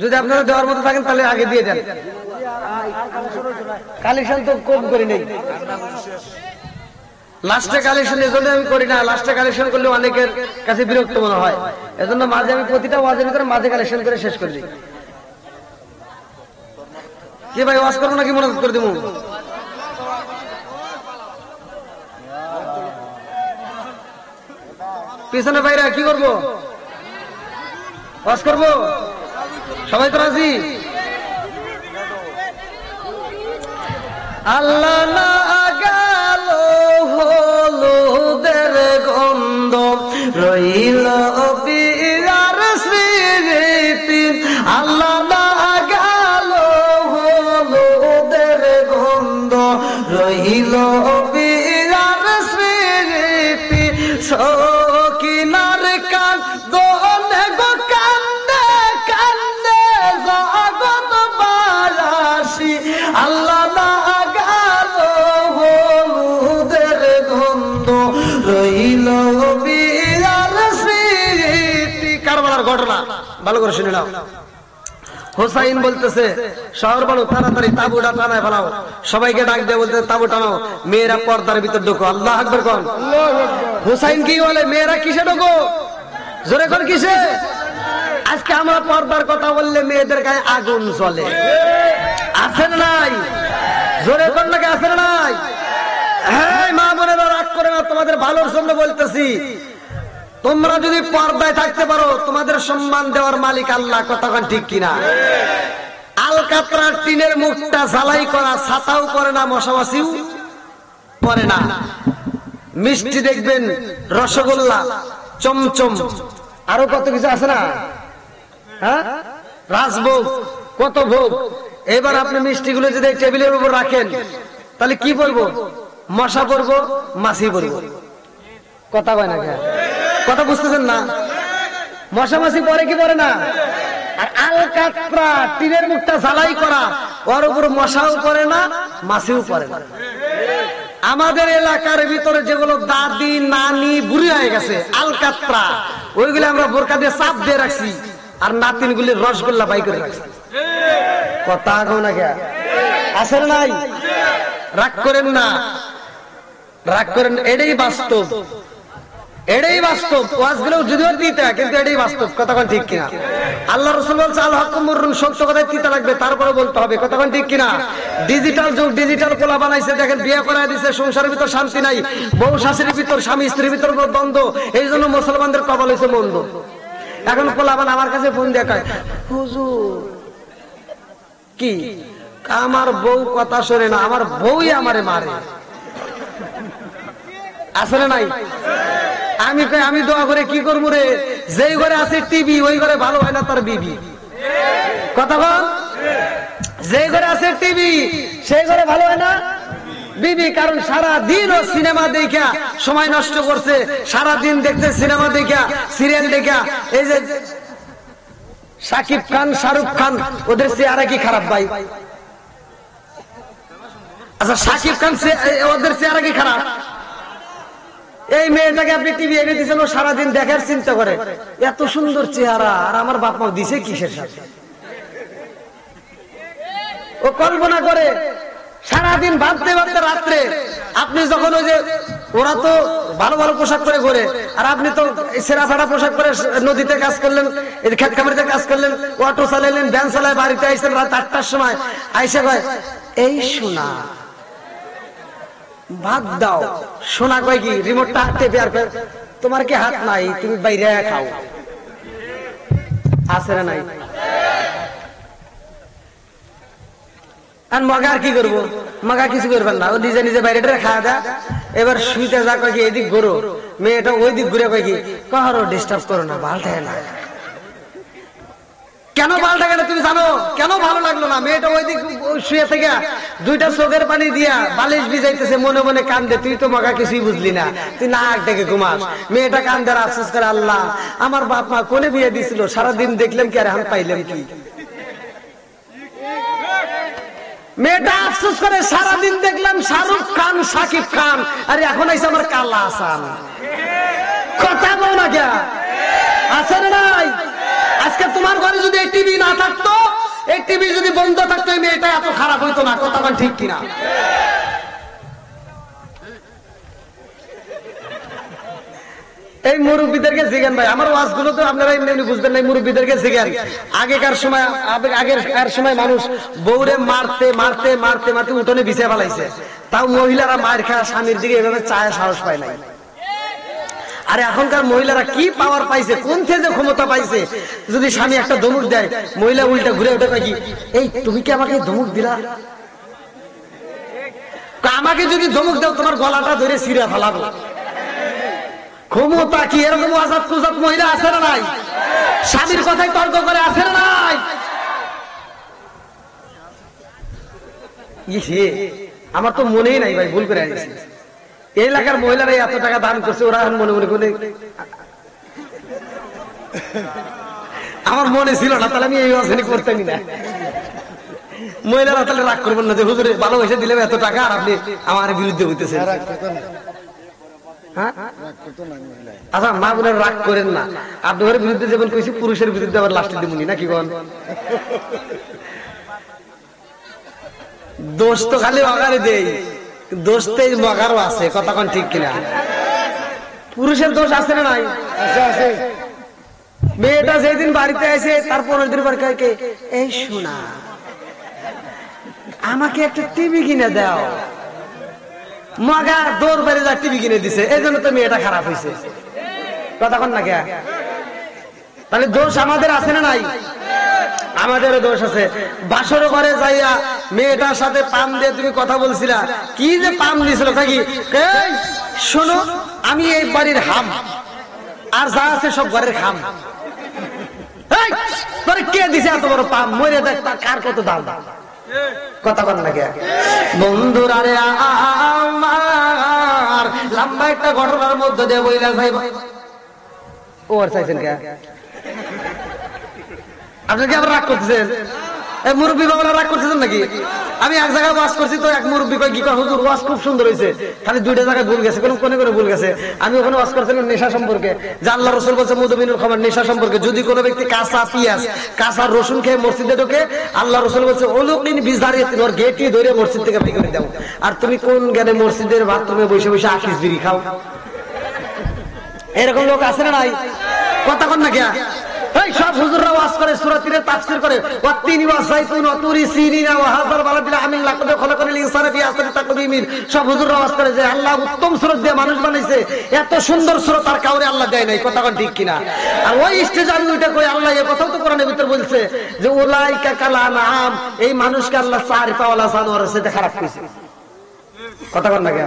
যদি আপনারা দেওয়ার মতো থাকেন তাহলে আগে দিয়ে দেন। কালেকশন তো কম করি নেই, লাস্টে কালেকশন এজন্য আমি করি না, লাস্টে কালেকশন করলে অনেকের কাছে বিরক্ত মনে হয়, এজন্য মাঝে আমি প্রতিটা ওয়াজের ভিতরে মাঝে কালেকশন করে শেষ করে দিই। কি ভাই ওয়াজ করবো নাকি মনে করে দিব? পিছনে বাইরে কি করবো? ওয়াজ করবো? সবাই তো রাজি? আল্লাহ না গেল হলুদের গন্ধ রইল বিয়ার স্মৃতি, আল্লাহ না গেল হলুদের গন্ধ রইল বিয়ার স্মৃতি, সকিনার কান্দনে গো কান্দে কান্দে জগৎ বায়াসী, আল্লাহ না গেল হলুদের গন্ধ রইল বিয়ার স্মৃতি। কারবালার ঘটনা ভালো করে শুনে নাও। হুসাইন বলতেছে শহর বলো তাড়াতাড়ি তাবুটা টানায় ফেলাও, সবাইকে ডাক দিয়ে বলতে তাবু টানাও, মেয়েরা পর্দার ভিতর ঢোকো। আল্লাহু আকবার কোন। হুসাইন কি বলে? মেয়েরা কিসে ঢোকো? জোরে কোন কিসে? আজকে আমরা পর্দার কথা বললে মেয়েদের গায়ে আগুন জ্বলে, আছে না নাই? জোরে কোন নাকি আছে না নাই? হ্যাঁ মা বোনেরা রাগ করে না, তোমাদের ভালোর জন্য বলতেছি। তোমরা যদি পর্দায় থাকতে পারো তোমাদের সম্মান দেওয়ার মালিক আল্লাহ, কতক্ষণ ঠিক কিনা? আলকাতরার টিনের মুখটা ঝালাই করা, ছাতাও করে না, মশামাছিও পরে না। মিষ্টি দেখবেন রসগোল্লা, চমচম, আরো কত কিছু আছে না? হ্যাঁ, রাজভোগ, কত ভোগ। এবার আপনি মিষ্টিগুলো যদি টেবিলের উপর রাখেন তাহলে কি পড়বো? মশা পড়বো, মাছি পড়বো। কথা কয় না? কথা বুঝতেছেন না? মশা মাছি পরে কি পরে না? আর আলকাতরা টিনের মুখটা ঝালাই করা, ওর উপর মশাও পড়ে না, মাছিও পড়ে না। আমাদের এলাকার ভিতরে যেগুলো দাদি নানি বুড়ি হয়ে গেছে আলকাত্রা, ওইগুলো আমরা বোরকা দিয়ে চাপ দিয়ে রাখছি, আর নাতিন গুলির রসগোল্লা বাই করে রাখছি। কথা কও না কে আসলে নাই, রাগ করেন না, রাগ করেন, এটাই বাস্তব, এটাই বাস্তব। ওয়াজগুলো যদিও দিতে, কিন্তু এটাই বাস্তব। কতক্ষণ ঠিক কিনা? আল্লাহ রাসূল বলছে আল হক মুররুন, সত্য কথাই তিতা লাগবে, তারপরে বলতে হবে। কতক্ষণ ঠিক কিনা? ডিজিটাল যুগ, ডিজিটাল পোলা বানাইছে, দেখেন বিয়ে করায় দিছে, সংসারের ভিতর শান্তি নাই, বউ শাশুড়ির ভিতর, স্বামী স্ত্রীর ভিতর দ্বন্দ্ব, এই জন্য মুসলমানদের কবল হয়েছে মন্দ। এখন পোলা বান আমার কাছে ফোন দিয়ে কয়, হুজুর কি আমার বউ কথা শোনে না, আমার বউই আমারে মারে। আসলে নাই? আমি কই আমি দোয়া করে কি করবো রে, যেই ঘরে আছে টিভি ওই ঘরে ভালো হয় না তার বিবি। কথা বল, যেই ঘরে আছে টিভি সেই ঘরে ভালো হয় না বিবি, কারণ সারা দিন ও সিনেমা দেখা সময় নষ্ট করছে, সারা দিন দেখতে সিনেমা দেখা, সিরিয়াল দেখা। এই যে শাকিব খান, শাহরুখ খান, ওদের চেহারা কি খারাপ ভাই? আচ্ছা শাকিব খান ওদের চেহারা কি খারাপ? এই মেয়েটাকে আপনি টিভি এনে দিয়েছেন, ও সারাদিন দেখার চিন্তা করে, এত সুন্দর চেহারা, আর আমার বাপ মা দিছে কিসের সাথে? ও কল্পনা করে সারাদিন ভাবতে ভাবতে রাত্রে, আপনি যখন ওই যে ওরা তো ভালো ভালো পোশাক পরে ঘোরে, আর আপনি তো সেরা ফাটা পোশাক পরে নদীতে কাজ করলেন, খেত খামারিতে কাজ করলেন, অটো চালাইলেন, ভ্যান চালায়, বাড়িতে আইসেন রাত 8টার সময়, আইসে কয় এই শোনা ভাত দাও। শোনা কয় কি রিমোটটা হাতে বের করে, তোমার কি হাত নাই, তুমি বাইরে খাও। আছে না নাই? আর মগা আর কি করবো? মগা কিছু করবেন না, ও নিজে নিজে বাইরে খাওয়া দেয়। এবার শুইতে যা কয় কি এদিক ঘুরো, মেয়েটা ওই দিক ঘুরে কয় কি কারো ডিস্টার্ব করো না, পাল্টায় না। কেন পাল্টায় না তুমি জানো? কেন ভালো লাগলো না? মেয়েটা ওই দিক শুয়ে থেকে দুইটা চোখের পানি দিয়া বালিশ ভিজাইতেছে, মনে মনে কান্দে, তুই তো মগা কিছুই বুঝলি না, তুই নাক ডেকে ঘুমাস। মেয়েটা কান্দে, আফসোস করে, আল্লাহ আমার বাপ মা কোনে বিয়ে দিছিল, সারাদিন দেখলাম কি আর এখন পাইলাম কি? মেয়েটা আফসোস করে, সারাদিন দেখলাম শাহরুখ খান, শাকিব খান, আর এখন আইসে আমার কালা আসান। কথা বল না কে আছে না নাই? আজকে তোমার ঘরে যদি এই টিভি না থাকতো, এই টিভি যদি বন্ধ থাকতো, এই মেয়েটা এত খারাপ হইতো না। কথা বল ঠিক কিনা? এই মুরব্বীদেরকে জিজ্ঞান ভাই, আমার ওয়াজগুলো তো আপনারা এমনি বুঝবেন না, মুরব্বীদেরকে জিজ্ঞান। আগেকার সময় মানুষ বউরে মারতে মারতে মারতে মারতে উঠোনে বিছিয়ে ফেলাইছে, তাও মহিলারা মার খায় স্বামীর দিকে এভাবে চায় সাহস পায় নাই। আর এখনকার মহিলারা কি পাওয়ার পাইছে, কোন থেকে ক্ষমতা পাইছে, যদি স্বামী একটা ধমক দেয়, মহিলা উল্টা ঘুরে ওঠে কয় কি এই তুমি কি আমাকে ধমক দিলা? আমাকে যদি ধমক দাও তোমার গলাটা ধরে ছিঁড়ে ফেলাবো। ক্ষমতা কি? এরকম আজাদ কুজাত মহিলা আছে না নাই? স্বামীর কথাই তর্ক করে, আছে না নাই? আমার তো মনেই নাই ভাই, ভুল করে আনিছি। এই এলাকার মহিলারা এত টাকা দান করছে, ওরা মনে মনে করে আমার মনে ছিল না, তাহলে আমি এই অবস্থানে করতামই না। মহিলারা তাহলে রাগ করবেন না যে হুজুরে ভালোবেসে দিলে এত টাকা আর আপনি আমার বিরুদ্ধে হইতেছেন। আচ্ছা মা বোনের রাগ করেন না, আপনার বিরুদ্ধে যেমন কইছি পুরুষের বিরুদ্ধে আবার লাস্টে দিবনি নাকি বল? দোষ তো খালি অগারে দেই, দোষ তো এই মগারও আছে। কতক্ষণ ঠিক কিনা? পুরুষের দোষ আছে না নাই? আছে। মেয়েটা যেদিন বাড়িতে আসে তার 15 দিন পর কয় এই শোনা আমাকে একটা টিভি কিনে দাও। মগা দৌড় বেড়ে যা টিভি কিনে দিছে, এই জন্য তো মেয়েটা খারাপ হয়েছে। কতক্ষণ না কে? তাহলে দোষ আমাদের আছে না নাই? আমাদেরও দোষ আছে। বাসর ঘরে যাইয়া মেয়েটার সাথে পাম দিয়ে তুমি কথা বলছিলা, কি যে পাম দিছিল নাকি? শোনো আমি এই বাড়ির হাম, আর যা আছে সব ঘরের খাম। কে দিছে এত বড় পাম? মরে দেখ কার কত দাম। কথা বল না কে? বন্ধুরা রে আমার লম্বা একটা ঘটনার মধ্যে দিয়ে বইলা যাইব। ও আর চাইছেন কে? আপনি কি আবার রাগ করতেছেন? এই মুরব্বী বাবারা রাগ করতেছেন নাকি? আমি এক জায়গায় ওয়াজ করছি তো এক মুরব্বী কয় কি কয় হুজুর ওয়াজ খুব সুন্দর হয়েছে, খালি দুইটা জায়গায় ভুল গেছে, কোনে কোনে ভুল গেছে। আমি ওখানে ওয়াজ করছিলাম নেশা সম্পর্কে, যে আল্লাহ রাসূল বলেছে মুদমিনুল খামার নেশা সম্পর্কে, যদি কোনো ব্যক্তি কাঁচা পেঁয়াজ কাঁচা রসুন খেয়ে মসজিদে ঢোকে আল্লাহ রাসূল বলেছে উলুকিন বিজারিয়াতিন, ওর গেটই ধরে মসজিদ থেকে বের করে দাও। আর তুমি কোন জ্ঞানে মসজিদের বাথরুমে বসে বসে আকিস বিড়ি খাও? এরকম লোক আছে না নাই? কথা কন না কে? এই সব হুজুররা ওয়াজ করে, সূরা তিনের তাফসীর করে, ওয়াতিনি ওয়াসাইতুন ওয়া তুরি সিনিনা ওয়া হাযাল বালাদিল আমিন লাকাদ খলাকাল ইনসানা ফি আহসানি তাকওয়িম। সব হুজুররা ওয়াজ করে যে আল্লাহ উত্তম সূরা দিয়ে মানুষ বানাইছে, এত সুন্দর সূরা তার কাউরে আল্লাহ দেয় নাই। কথা কন ঠিক কিনা? আর ওই স্টেজে আমি ওইটা কই, আল্লাহ এই কথাও তো কোরআনের ভিতর বলছে যে উলাইকা কাল আনআম, এই মানুষকে আল্লাহ চার পাওয়ালা জানোয়ারের সাথে খারাপ কইছে। কথা কন না কে?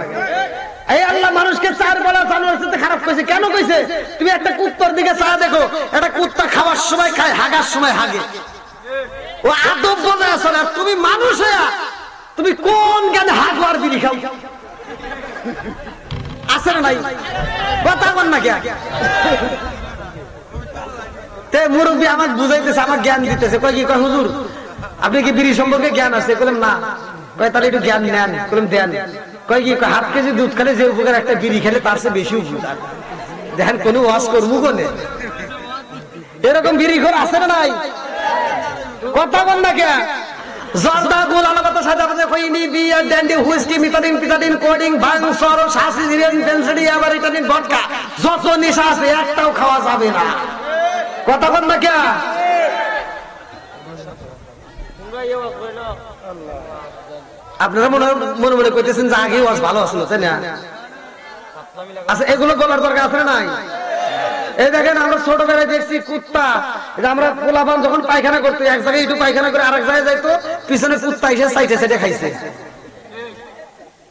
এই আল্লাহ মানুষকে চার বেলা জানোয়ারের সাথে খারাপ কইছে। কেন কইছে? তুমি একটা কুত্তার দিকে চা দেখো, একটা কুত্তা খাওয়ার সময় খায়, হাগার সময় হাগে, ও আদব বজায় আছে না। তুমি মানুষ হইয়া তুমি কোন জ্ঞানে হাগো আর বিড়ি খাও? আছে না নাই? কথা বল না কে? তে মুরব্বী আমাকে বুঝাইতেছে, আমার জ্ঞান দিতেছে, কয় কি কয় হুজুর আপনি কি বিড়ি সম্পর্কে জ্ঞান আছে? বললাম না। কয় তাহলে একটু জ্ঞান নেন। বললাম দেন। কয় কি হাফ কেজি দুধ খেলে যে উপকার একটা বিড়ি খেলে তার চেয়ে বেশি উপকার। দেখেন কোন ওয়াজ করবো কোনে? এরকম বিড়ি ঘর আছে না নাই? কথা বল না কে? জর্দা গোল আলাদা সাদা সাদা কইনি বিয়ার ড্যান্ডি হুইস্কি মিথাডিন পিথাডিন কোডিং ভাং সর শাসি জিরেন পেনসিডি আবার ইটালিন ভডকা, যত নেশা আছে একটাও খাওয়া যাবে না। কথা বল না কে? আপনারা মনে মনে কইতেছেন যে আগে ওয়াজ ভালো আসলো, তাই না? আচ্ছা এগুলো বলার দরকার আছে না নাই? এই দেখেন আমরা ছোটবেলায় দেখছি কুত্তা, আমরা পোলাপান যখন পায়খানা করতে এক জায়গায় একটু পায়খানা করে আরেক জায়গায় যাইতো, পিছনে কুত্তা এসে সাইডে সাইডে খাইছে।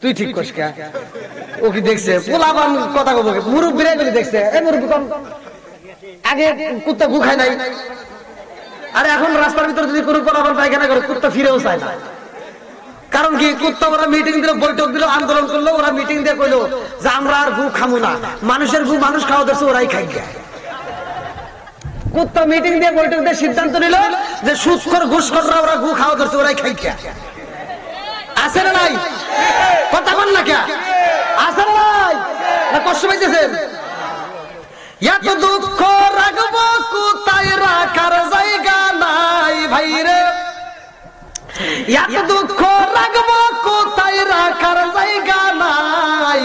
তুই ঠিক কস কে? ও কি দেখছে? পোলাপান কথা কব, মুরব্বীরাই বলে দেখছে। এই মুরব্বী কম, আগে কুত্তা গু খায় নাই, আর এখন রাস্তার ভিতরে যদি কোনো পোলাপান পায়খানা করে কুত্তা ফিরেও চায় না। কারণ কি? কুত্তা ওরা মিটিং দিল, বৈঠক দিল, আন্দোলন করলো, ওরা মিটিং দিয়ে কইলো যে আমরা আর গু খামু না, মানুষের গু মানুষ খাওয়া ধরছে, ওরাই খাই। কুত্তা মিটিং দিয়ে বৈঠক দিয়ে সিদ্ধান্ত নিল যে সুদখোর ঘুষখোররা ওরা গু খাওয়া ধরছে, ওরাই খাই। আছে না নাই? কথা বল না কে? আছে না নাই? না কষ্ট পাইতেছেন? এত দুঃখ রাখবো কোথায় রাখার জায়গা নাই ভাই রে, এত দুঃখ রাখবো কোথায় রাখার জায়গা নাই,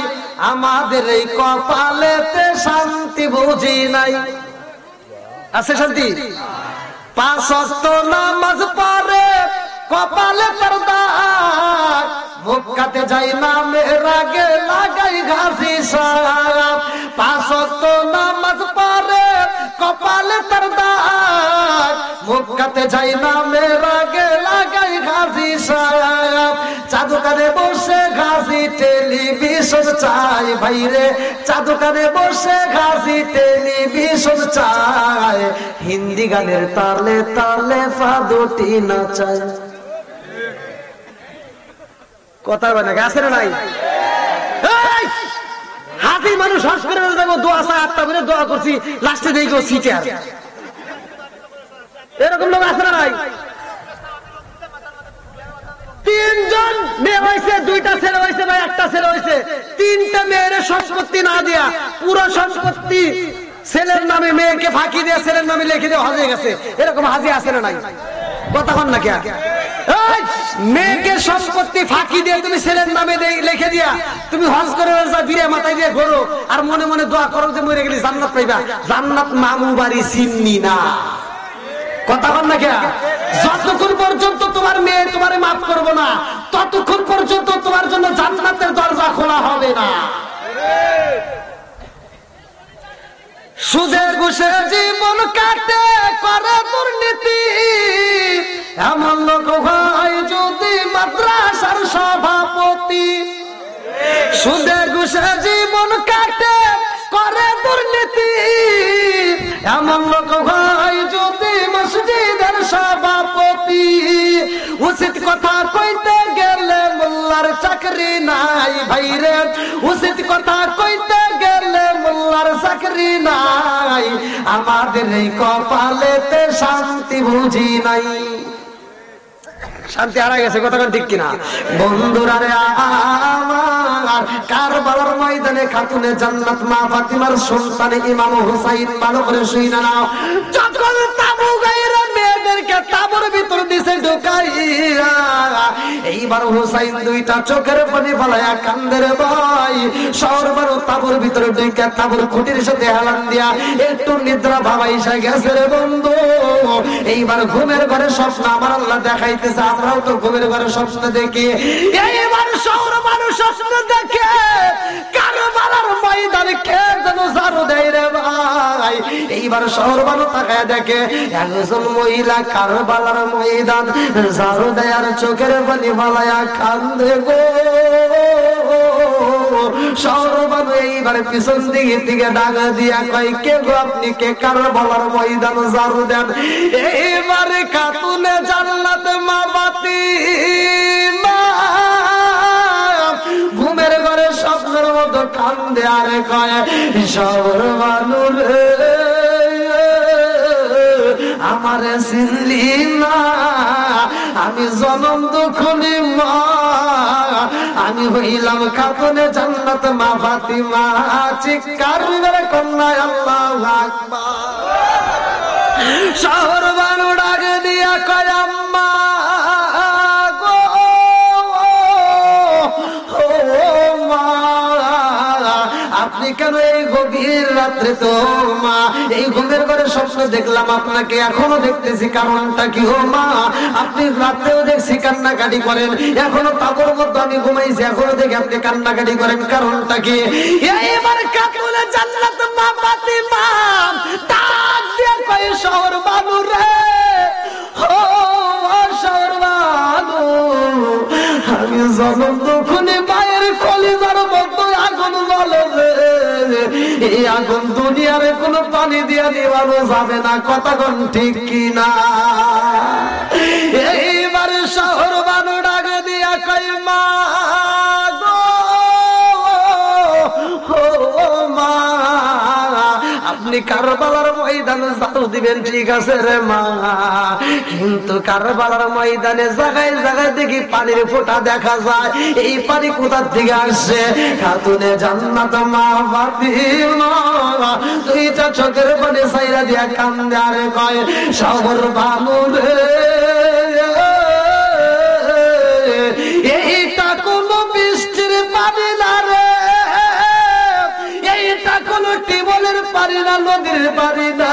আমাদের এই কপালেতে শান্তি বুঝি নাই। আছে শান্তি? 5 ওয়াক্ত নামাজ পড়ে কপালে পর্দা, মক্কাতে যাই না মেরাগে লাগাই ঘাসি সাপ। 5 ওয়াক্ত নামাজ পড়ে কপালে পর্দা, মক্কাতে যাই না মেরাগে লাগাই ঘাসি সাপ। চাদুকানে বসে ঘাসি টেলিভিশন চাই ভাইরে, চাদুকানে বসে ঘাসি টেলিভিশন চাই, হিন্দি গানের তালে তালে ফাদুটি নাচাই। কথা বলে না? আছে না নাই? হাতি মানুষ হস করে যাবো, দোয়া চাই 8টা করে দোয়া করছি, লাস্টে দেখো সিটার। এরকম লোক আছে না নাই? 3 জন মেয়ে হয়েছে, 2টা ছেলে হয়েছে বা 1টা ছেলে হয়েছে, 3টা মেয়ের সম্পত্তি না দিয়া পুরো সম্পত্তি ছেলের নামে, মেয়েকে ফাঁকি দিয়ে ছেলের নামে লিখে দিয়ে হাজিয়ে গেছে। এরকম হাজি আছে না নাই? কথা বল না কে? মেয়েকে সম্পত্তি ফাঁকি দিয়ে তুমি ছেলের নামে লিখে দিয়া তুমি হজ করে বিরে মাথায় দিয়ে ঘোরো, আর মনে মনে দোয়া করো যে মরে গেলে জান্নাত পাইবা। জান্নাত মামু বাড়ি চিন্নি না। কথা বল না কে? যতক্ষণ পর্যন্ত তোমার মেয়ে তোমারে মাফ করবো না, ততক্ষণ পর্যন্ত তোমার জন্য জান্নাতের দরজা খোলা হবে না। সুদে ঘুষে জীবন কাটে করে দুর্নীতি, এমন লোক হয় যদি মাদ্রাসার সভাপতি। সুদে ঘুষে জীবন কাটে করে দুর্নীতি, এমন লোক হয় যদি মসজিদের সভাপতি। উচিত কথা কইতে গেলে মোল্লার চাকরি নাই ভাইরে, উচিত কথা কইতে গেলে মোল্লার চাকরি নাই, আমাদের এই কপালেতে শান্তি বুঝি নাই। শান্তি হারা গেছে, কতক্ষণ ঠিক কিনা? বন্ধুরা রে আমার, কারবালার ময়দানে খাতুনে জান্নাত মা ফাতিমার সন্তান ইমাম হুসাইন, ভালো করে শুইনা নাও। যখন তাবু গায়রা মেয়েদেরকে তাবুর ভিতর দিছে ঢুকাইয়া, এইবার হুসাইন দুইটা চোখের পানি ফলাইয়া কান্দে রে ভাই। সরবার তাবুর ভিতরে ঢুকে তাবুর খুঁটির সাথে হেলান দিয়া একটু নিদ্রা ভাবাইসা গেছে রে বন্ধু। এইবার ঘুমের ঘরে স্বপ্ন আমার আল্লাহ দেখাইতেছে, আমরাও তো ঘুমের ঘরে স্বপ্ন দেখি। এইবার শহর মানুষ স্বপ্ন দেখে কারবালার ময়দানে কে যেন ঝাড়ু দেয় রে ভাই। এইবার শহর মানুষ তাকায় দেখে একজন মহিলা কারবালার ময়দান ঝাড়ু দেয় আর চোখের পানি ফালাইয়া কান্দে গো। সৌরবানু এইবার পিছন দিকে দিকে ডাকা দিয়া কয়, কে গো আপনি, কে কারবালার ময়দান ঝাড়ু দেন? এইবারে খাতুনে জান্নাত মা ফাতিমা ঘুমের ঘরে স্বপ্নের মতো কান্দে আর কয়, সৌরবানু রে আমারে চিনলি না, আমি জনম দুঃখনি মা, আমি হইলাম খাতুনে জান্নাত মা ফাতিমা। চিৎকার করে কন্যা আল্লাহু আকবার। শহর বানু ডাক দিয়া কয়, আম্মা গো ও মা, আপনি কেন এই গভীর রাত্রে? তো মা এই ঘুমের ঘরে স্বপ্ন দেখলাম আপনাকে, এখনো দেখতেছি, কারণটা কি? ও মা আপনি রাত্রেও দেখছি কান্নাকাটি করেন, এখনো তাবুর মধ্যে আমি ঘুমাইছি, এখনো দেখি আপনি কান্নাকাটি করেন, কারণটা কি? এইবার খাতুনে জান্নাত মা ফাতিমা ডাক দিয়ে কয়, শহর বানু রে, ও শহর বানু, আমি জনম দুঃখনি মায়ের কলিজার মতো আগুন জ্বলে রে, এই আগুন দুনিয়ার কোনো পানি দিয়া নিবানো যাবে না, কতক্ষণ ঠিক কিনা? এইবারে শহর বানু ডাক দিয়া কয়, মা গো ও মা, আপনি কারবালার ময়দানে ঝাড়ু দিবেন, ঠিক আছে রে মা, কিন্তু কারবালার ময়দানে জায়গায় জায়গায় দেখি পানির ফোঁটা দেখা যায়, এই পানি কোথার থেকে আসছে? খাতুনে জান্নাত মা ফাতিমা দুইটা চোখের পানি ছাইরা দিয়া কান্দে আর কয়, শহর বানু রে এইটা কোনো বৃষ্টির পানি না রে, এইটা কোনো টিউবওয়েলের পানি না, নদীর পানি না,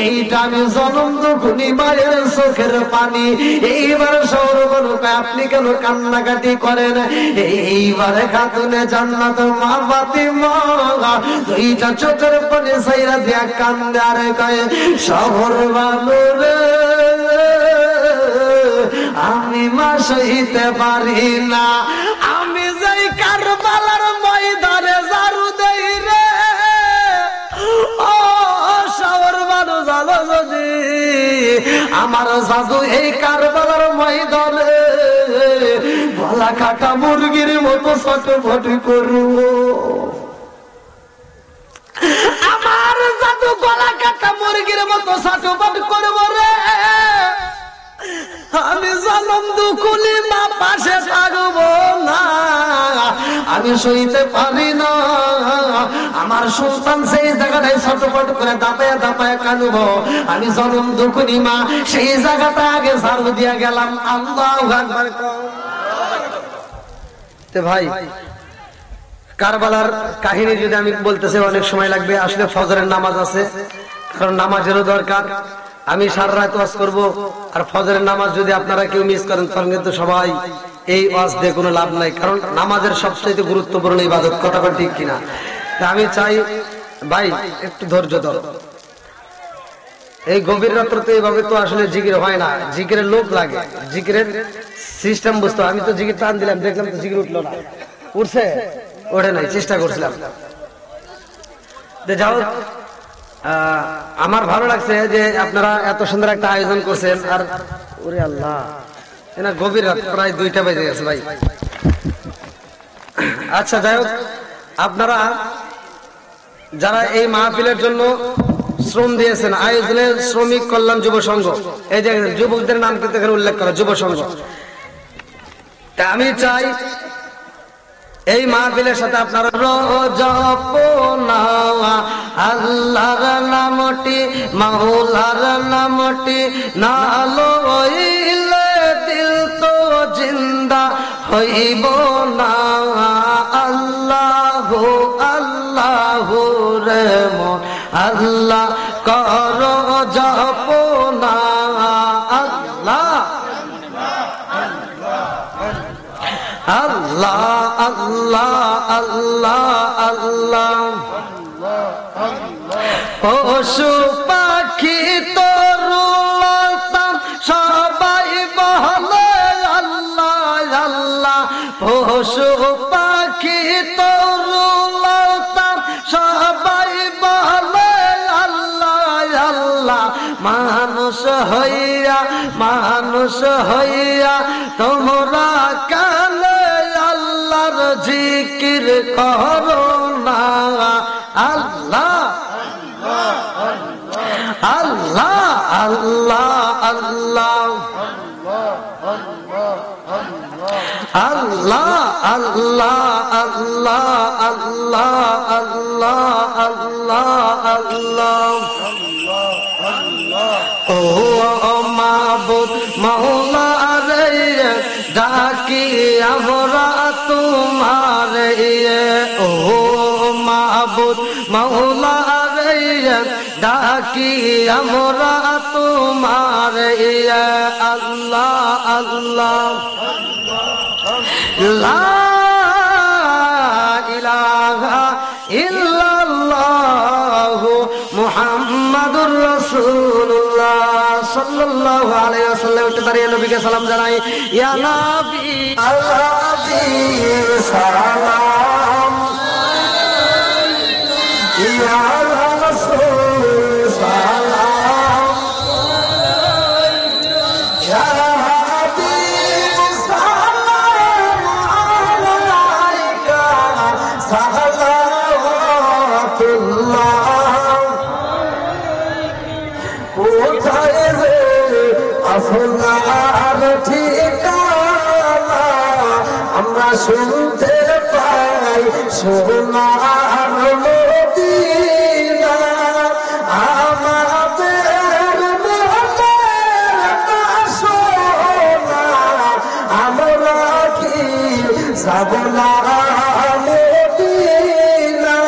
এইটা আমি জনম দুঃখনি মায়ের চোখের পানি। এইবার সৌরবনু কয়, আপনি কেন কান্নাকাটি করেন? এইবারে খাতুনে জান্নাত মা ফাতিমা দুইটা চোখের পানি ছাইরা দিয়া কান্দে আর কয়, শহর বানু রে আমি মা সইতে পারি না, আমি যাই কারবালার ময়দানে ঝাড়ু দেই রে, ও শহর বানু জানো যদি আমার জাদু এই কারবালার ময়দানে গলা কাটা মুরগির মতো ছটফট করব, আমার জাদু গলা কাটা মুরগির মতো ছটফট করব রে, আমি জনম দুঃখনি মা পাশে থাকবো না, আমি সইতে পারি না, আমার সন্তান সেই জায়গাটায় ছটফট করে দাপায়া দাপায়া কাঁদবো, আমি জনম দুঃখনি মা সেই জায়গাটা আগে ঝাড়ু দিয়া গেলাম। আল্লাহু আকবার। ভাই কারবালার কাহিনী যদি আমি বলতেছি অনেক সময় লাগবে, আসলে ফজরের নামাজ আছে, কারণ নামাজেরও দরকার। আমি সারা রাত ওয়াজ করবো, আর ফজরের নামাজ যদি আপনারা কেউ মিস করেন তখন কিন্তু সবাই এই ওয়াজ দিয়ে কোনো লাভ নাই, কারণ নামাজের সবচেয়ে গুরুত্বপূর্ণ ইবাদত, কথা বল ঠিক কিনা? আমি চাই ভাই একটু ধৈর্য ধরো, এই গভীর রাত্রে তো এইভাবে তো আসলে জিকির হয় না, জিকিরের লোক লাগে, জিকিরের সিস্টেম বুঝতে। আমি তো জিকির টান দিলাম, দেখলাম তো জিকির উঠলো না, উঠছে? ওঠে নাই, চেষ্টা করছিলাম। যাও, আমার ভালো লাগছে যে আপনারা এত সুন্দর একটা আয়োজন করছেন। আর ওরে আল্লাহ, এনা গভীর রাত, প্রায় 2টা বেজে গেছে ভাই। আচ্ছা যাই হোক, আপনারা যারা এই মাহফিলের জন্য শ্রম দিয়েছেন আয়োজনে শ্রমিক কল্যাণ যুব সংঘ। এই যে যুবকদের নাম কিন্তু এখানে উল্লেখ করা যুব সংঘ। তা আমি চাই এই মাহফিলের সাথে আপনারা জপনা আল্লাহর নামটি মাওলার নামটি না লইলে দিল তো জিন্দা হইব না। আল্লাহ আল্লাহ রে মন আল্লাহ কর জপনা আল্লাহ আল্লাহ আল্লাহ আল্লাহ আল্লাহ। পশু পাখি তরুলতাম সবাই বলে আল্লাহ আল্লাহ। পশু পাখি তরুলতাম সবাই বলে আল্লাহ আল্লাহ। মানুষ হইয়া তোমরা কালে আল্লাহর জিকির করো না। আল্লাহ আল্লাহ আল্লাহ আল্লাহ আল্লাহ আল্লাহ আল্লাহ আল্লাহ আল্লাহ আল্লাহ আল্লাহ। ও মাবুদ মাওলা রে ডাকি আমরা তোমারে। ও মাবুদ মাওলা রে ডাকি আমরা তোমারে। আল্লাহ আল্লাহ লা ইলাহা ইল্লাল্লাহু মুহাম্মাদুর রাসূলুল্লাহ সাল্লাল্লাহু আলাইহি ওয়াসাল্লাম। একটু দাঁড়িয়ে নবীকে সালাম জানাই। ইয়া নবী আলাইহি সালাম ইয়া রাসূল সালাম ইয়া হাবিব সালাম আলাইকা সালাওয়াতুল্লাহ। কোথায় রে আপনার ঠিকানা আমরা শুনতে পাই সোনার মদিনা। আমাদের মনের বাসনা আমরা কি যাব না মদিনা।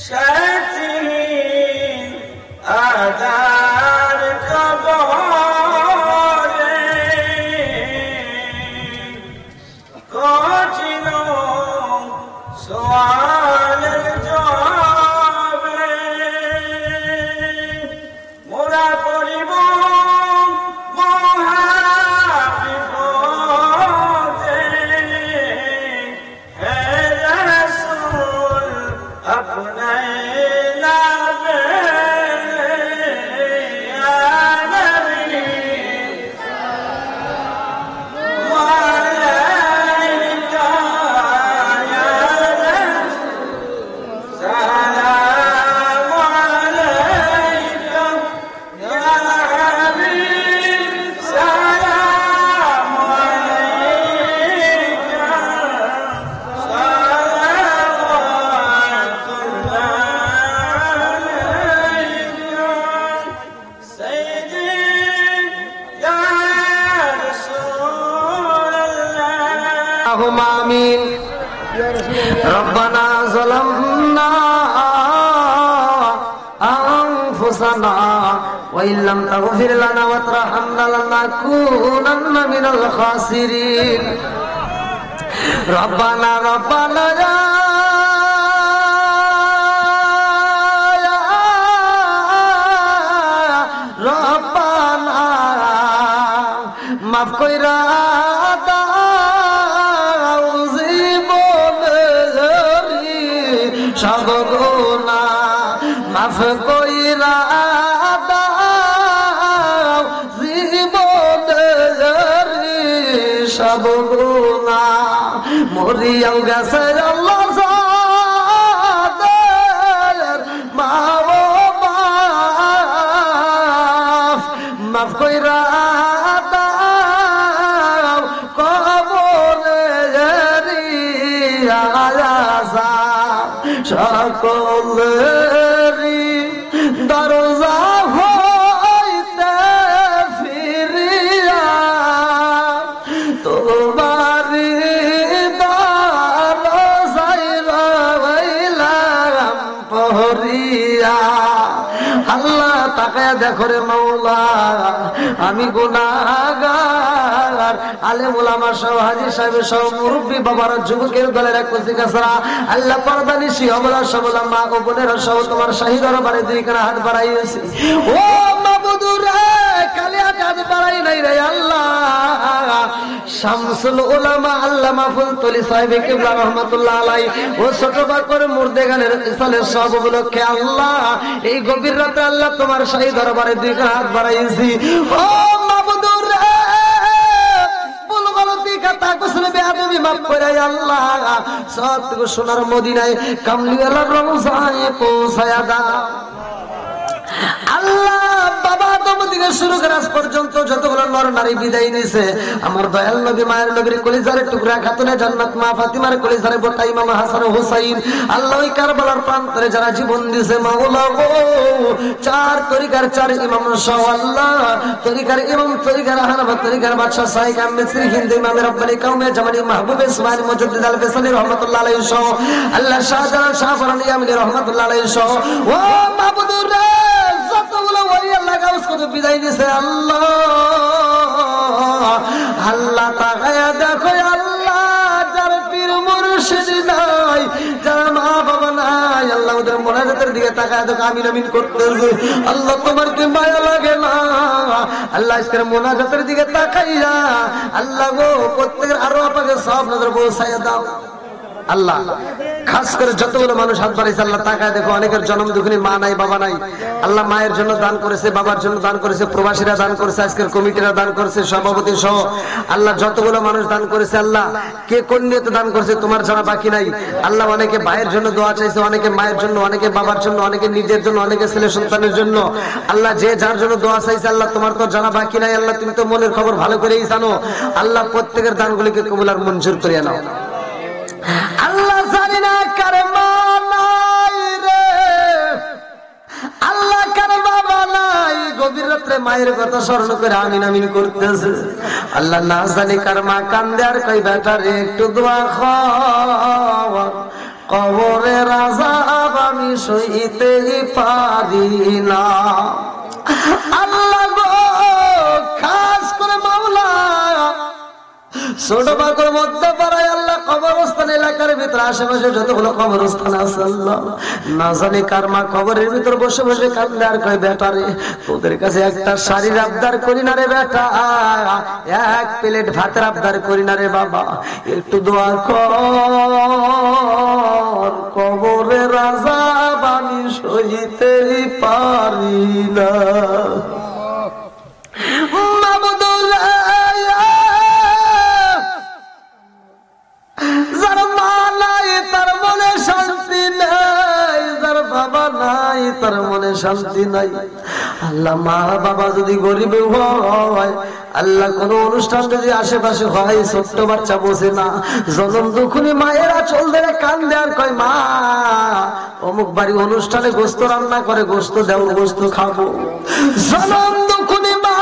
شاتين آدار كباري قاتلوا سؤال الجواب مرا قريبون محافظون هذا رسول أبنينا يا نبي وعليك يا رسول سلام عليك يا حبيب سلام عليك صلوات الله عليك سيدي يا رسول الله اللهم آمين ربنا ظلمنا أنفسنا وإن لم تغفر لنا وترحمنا لنكونن من الخاسرين ربنا ربنا মাফ কইরা দাও জীবনেরি সব গুনাহ মাফ কইরা দাও জীবনেরি সব গুনাহ মরিয়াও গেছে আল্লাহ জাদের মা ও মাফ কইরা দাও কবরেরি আযাব সকলেরি দরজা হইতে ফিরিয়া তোমারি দরজায় রইলাম পহরিয়া আল্লাহ তাকায়া দেখো রে মাওলা আমি গুনাহগার আলেম ওলামা সহ হাজী সাহেব সহ মুরব্বী বাবারা যুবকের দলের এক কচিকাছাড়া আল্লাহ পর্দানিশী অবলা সবলা মা ও বোনেরা সহ তোমার শাহী দরবারে দুই কানা হাত বাড়াইছি ও মাবুদুর রে কালিয়া হাত বাড়াই নাই রে আল্লাহ শামসুল উলামা আল্লামা ফুলতলি সাহেব কিবলা রাহমাতুল্লাহ আলাইহি ও ছোট বাকর মুর্দে গানের ইসালের সব উপলক্ষে আল্লাহ এই গভীর রাতে আল্লাহ তোমার শাহী দরবারে দুই হাত বাড়াইছি ও মাবুদুর রে ভুল গলতি কথা কুসলে বেয়াদবি মাফ করে আল্লাহ সত্যি সোনার মদিনায় কামলিওয়ালার রওজায় পৌঁছায়া দাও আল্লাহ বাবা আদম থেকে শুরু করে আজ পর্যন্ত যতগুলো নর নারী বিদায় নিছে আমার দয়াল নবী মায়ের নবীর কলিজারে টুকরা খাতুনে জান্নাত মা ফাতিমার কলিজারে বোটা ইমাম হাসান ও হুসাইন আল্লাহ ওই কারবালার প্রান্তরে যারা জীবন দিয়েছে মাওলা গো চার তরিকার চার ইমাম সহ আল্লাহ তরিকার ইমাম তরিকার হানাফি তরিকার বাদশা সাইক আহমেদ শ্রী হিন্দ ইমাম রব্বানি কওমে জামানি মাহবুব ইসমাইল মুজাদ্দিদ আল ফেসালি রহমাতুল্লাহ আলাইহি সহ আল্লাহ শাহজালাল শাহ ফরান ইয়ামিনী রহমাতুল্লাহ আলাইহি সহ ও মাবুদুর রে যতগুলো ওলি আল্লাহ গাউস কত বিদায় দিয়েছে আল্লাহ আল্লাহ তাকায়া দেখো আল্লাহ যার পীর মুর্শিদ নাই যার মা বাবা নাই আল্লাহ ওদের মোনাজাতের দিকে তাকায়া দেখো আমিন আমিন করতেছে আল্লাহ তোমার কি মায়া লাগে না আল্লাহ আজকের মোনাজাতের দিকে তাকাইয়া আল্লাহ গো প্রত্যেকের আরো আপনাকে সব নজর পৌঁছাইয়া দাও আল্লাহ খাস করে যতগুলো মানুষ হাত বাড়াইছে আল্লাহ তাকায় দেখো অনেকের জন্ম দুঃখিনী মা নাই বাবা নাই আল্লাহ মায়ের জন্য দান করেছে বাবার জন্য দান করেছে প্রবাসীরা দান করেছে আজকের কমিটিরা দান করেছে সভাপতি সহ আল্লাহ যতগুলো মানুষ দান করেছে আল্লাহ কে কোন নিয়তে দান করেছে তোমার জানা বাকি নাই আল্লাহ অনেকে ভাইয়ের জন্য দোয়া চাইছে অনেকে মায়ের জন্য অনেকে বাবার জন্য অনেকে নিজের জন্য অনেকে ছেলে সন্তানের জন্য আল্লাহ যে যার জন্য দোয়া চাইছে আল্লাহ তোমার তো জানা বাকি নাই আল্লাহ তুমি তো মনের খবর ভালো করেই জানো আল্লাহ প্রত্যেকের দানগুলিকে কবুল আর মঞ্জুর করিয়া নাও আল্লাহ জানি না কার মা নাই রে আল্লাহ কার বাবা নাই গভীর রাত্রে মায়ের কথা স্মরণ করে আমিন আমিন করতেছে আল্লাহ না জানি কার মা কান্দে আর কই বেটা রে একটু দোয়া কর কবরের আযাব আমি আমি সইতে পারি না। আল্লাহ গো, খাস করে মাওলা ছোট বাগর মধ্যে পাড়ায় আল্লাহ কবরস্থান এলাকার ভিতরে আশেপাশে যতগুলো কবরস্থান আছে আল্লাহ, না জানি কার মা কবরের ভিতর বসে বসে কাঁদলে আর কয় বেটা রে, তোদের কাছে একটা শাড়ির আবদার করি না রে বেটা, এক প্লেট ভাতের আবদার করি না রে বাবা, একটু দোয়া কর, কবরের আযাব আমি সইতে পারি না। যার মা নাই তার মনে শান্তি নাই, যার বাবা নাই তার মনে শান্তি নাই। আল্লাহ মা বাবা যদি গরিব হয়, আল্লাহ কোন অনুষ্ঠান যদি আশেপাশে হয়, ছোট্ট বাচ্চা বসে না, জনম দুঃখনী মায়েরা চল ধরে কান্দে আর কয় মা অমুক বাড়ি অনুষ্ঠানে গোস্ত রান্না করে, গোস্ত দেও, গোস্ত খাবো। জনম দুঃখনী মা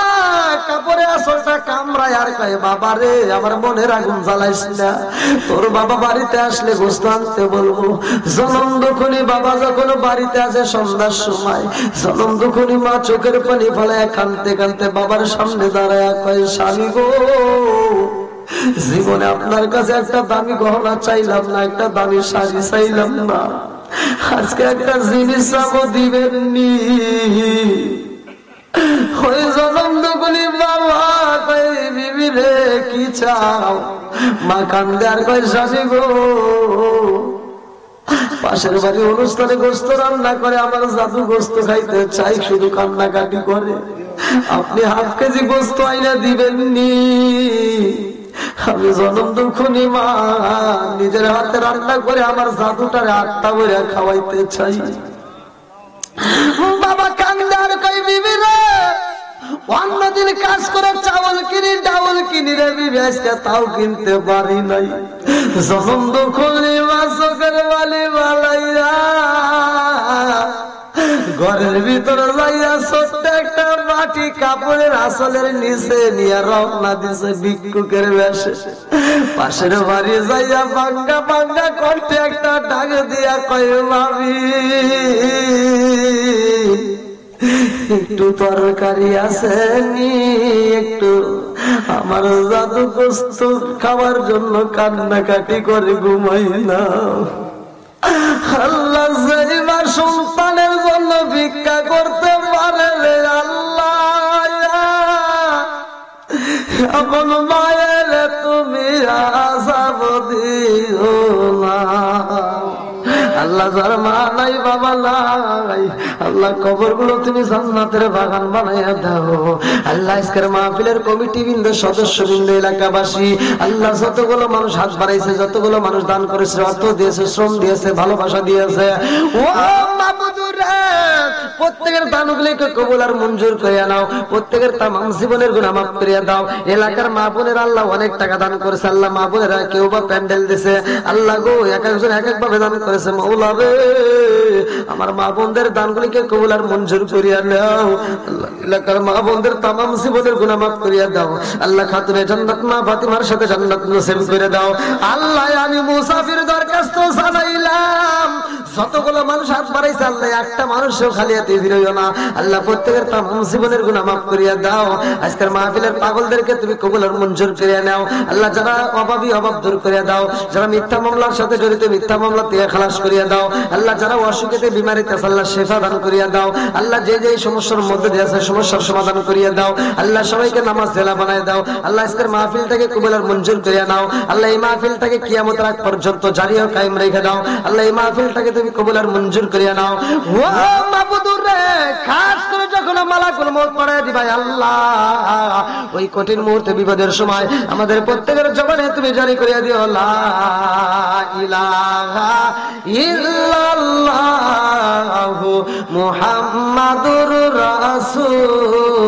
কাপড়ে আসলটা কামড়ায় আর কয় বাবা রে আমার মনের আগুন জ্বালাইস না, তোর বাবা বাড়িতে আসলে গোস্ত আনতে বলবো। জনম দুঃখনী বাবা যখন বাড়িতে আসে সন্ধ্যার সময়, জনম দুঃখনী মা চোখের পানি ফেলায় কানতে কানতে বাবার সামনে দাঁড়ায় কয় স্বামী গো, জীবনে আপনার কাছে একটা দামি গহনা চাইলাম না, একটা দামি শাড়ি চাইলাম না, আজকে একটা জিনিস চাবো দিবেননি। ওই জনম দুগুলি বাবা কয় বিবি রে কি চাও, মা কান্দে আর কয় শাশি গো, পাশের বাড়ি অনুষ্ঠানে গোস্ত রান্না করে, আমার জাদু গোস্ত খাইতে চাই, শুধু কান্নাকাটি করে, আপনি হাফ কেজি গোস্ত আইনা দিবেননি। আমি জনম দুঃখনী মা নিজের হাতে রান্না করে আমার জাদুটারে আটটা করে খাওয়াইতে চাই। বাবা কান্দে আর কই বিবি রে, অন্যদিন কাজ করে চাউল কিনি ডাউল কিনি রে বিবি, আজকে তাও কিনতে পারি নাই। জনম দুঃখনী মা চোখের বালি বালাইয়া ঘরের ভিতরে যাইয়া ছোট্ট একটা মাটি কাপড়ের আসলের নিচে নিয়ে রওনা দিছে ভিক্ষুকের বেশে। পাশের বাড়ি যাইয়া বাঙ্গা বাঙ্গা কণ্ঠে একটা ডাক দিয়া কয় ভাবি একটু তরকারি আছে নি, একটু আমার জাদু গোস্ত খাওয়ার জন্য কান্নাকাটি করে ঘুমাই না। আল্লাহ যেইবা সন্তানের জন্য ভিক্ষা করতে পারে রে আল্লাহ, আপন মায়ের তুমি আযাব দিও না। আল্লাহ যার মা নাই বাবা নাই, আল্লাহ কবর গুলো তুমি জান্নাতের বাগান বানাইয়া দাও। আল্লাহ আজকের মাহফিলের কমিটি বৃন্দ, সদস্য বৃন্দ, এলাকাবাসী, আল্লাহ যতগুলো মানুষ হাত বাড়াইছে, যতগুলো মানুষ দান করেছে, অর্থ দিয়েছে, শ্রম দিয়েছে, ভালোবাসা দিয়েছে, ও মাবুদুর প্রত্যেকের দানগুলিকে কবুল আর মঞ্জুর করে নাও, প্রত্যেকের তামাম জীবনের গুনাহ মাফ করে দাও। এলাকার মা বোনের আল্লাহ অনেক টাকা দান করেছে, আল্লাহ মা বোনেরা কেউ বা প্যান্ডেল দিছে, আল্লাহ গো এক একজন এক এক ভাবে দান করেছে, মওলা রে আমার মা বোনদের দানগুলিকে কবুল আর মঞ্জুর করিয়া নাও। আল্লাহ এলাকার মা বোনদের তামাম জীবনের গুনাহ মাফ করিয়া দাও। আল্লাহ খাতুনে জান্নাত মা ফাতিমার সাথে জান্নাত নসিব করে দাও। আল্লাহ আমি মুসাফির দরখাস্ত জানাইলাম, যতগুলো মানুষ হাত বাড়াইছে আল্লাহ একটা মানুষও খালি হাতে ফিরাইও না। আল্লাহ প্রত্যেকের তামাম জীবনের গুনাহ মাফ করিয়া দাও। আজকের মাহফিলের পাগলদেরকে তুমি কবুল আর মঞ্জুর করিয়া নাও। আল্লাহ যারা অভাবী অভাব দূর করিয়া দাও, যারা মিথ্যা মামলার সাথে জড়িত মিথ্যা মামলা থেকে খালাস করিয়া দাও। আল্লাহ যারা অসুখেতে বিমারিতে আছে আল্লাহ শিফা দান করিয়া দাও। আল্লাহ যে যে সমস্যার মধ্যে দিয়ে আছে সমস্যার সমাধান করিয়া দাও। আল্লাহ সবাইকে নামাজ জেলা বানায় দাও। আল্লাহ আজকের মাহফিলটাকে কবুল আর মঞ্জুর করিয়া নাও। আল্লাহ এই মাহফিলটাকে কিয়ামতের আগ পর্যন্ত জারি ও কায়েম রেখে দাও। আল্লাহ এই মাহফিলটাকে তুমি কবুল আর মঞ্জুর করিয়া নাও। ও মাবুদুর রে, খাস করে যখন মালাকুল মউত পড়ায় দিবা আল্লাহ, ওই কঠিন মুহূর্তে বিপদের সময় আমাদের প্রত্যেকের জবানে তুমি জারি করিয়া দিও লা ইলাহা ইল্লাল্লাহু মুহাম্মাদুর রাসূলুল্লাহ।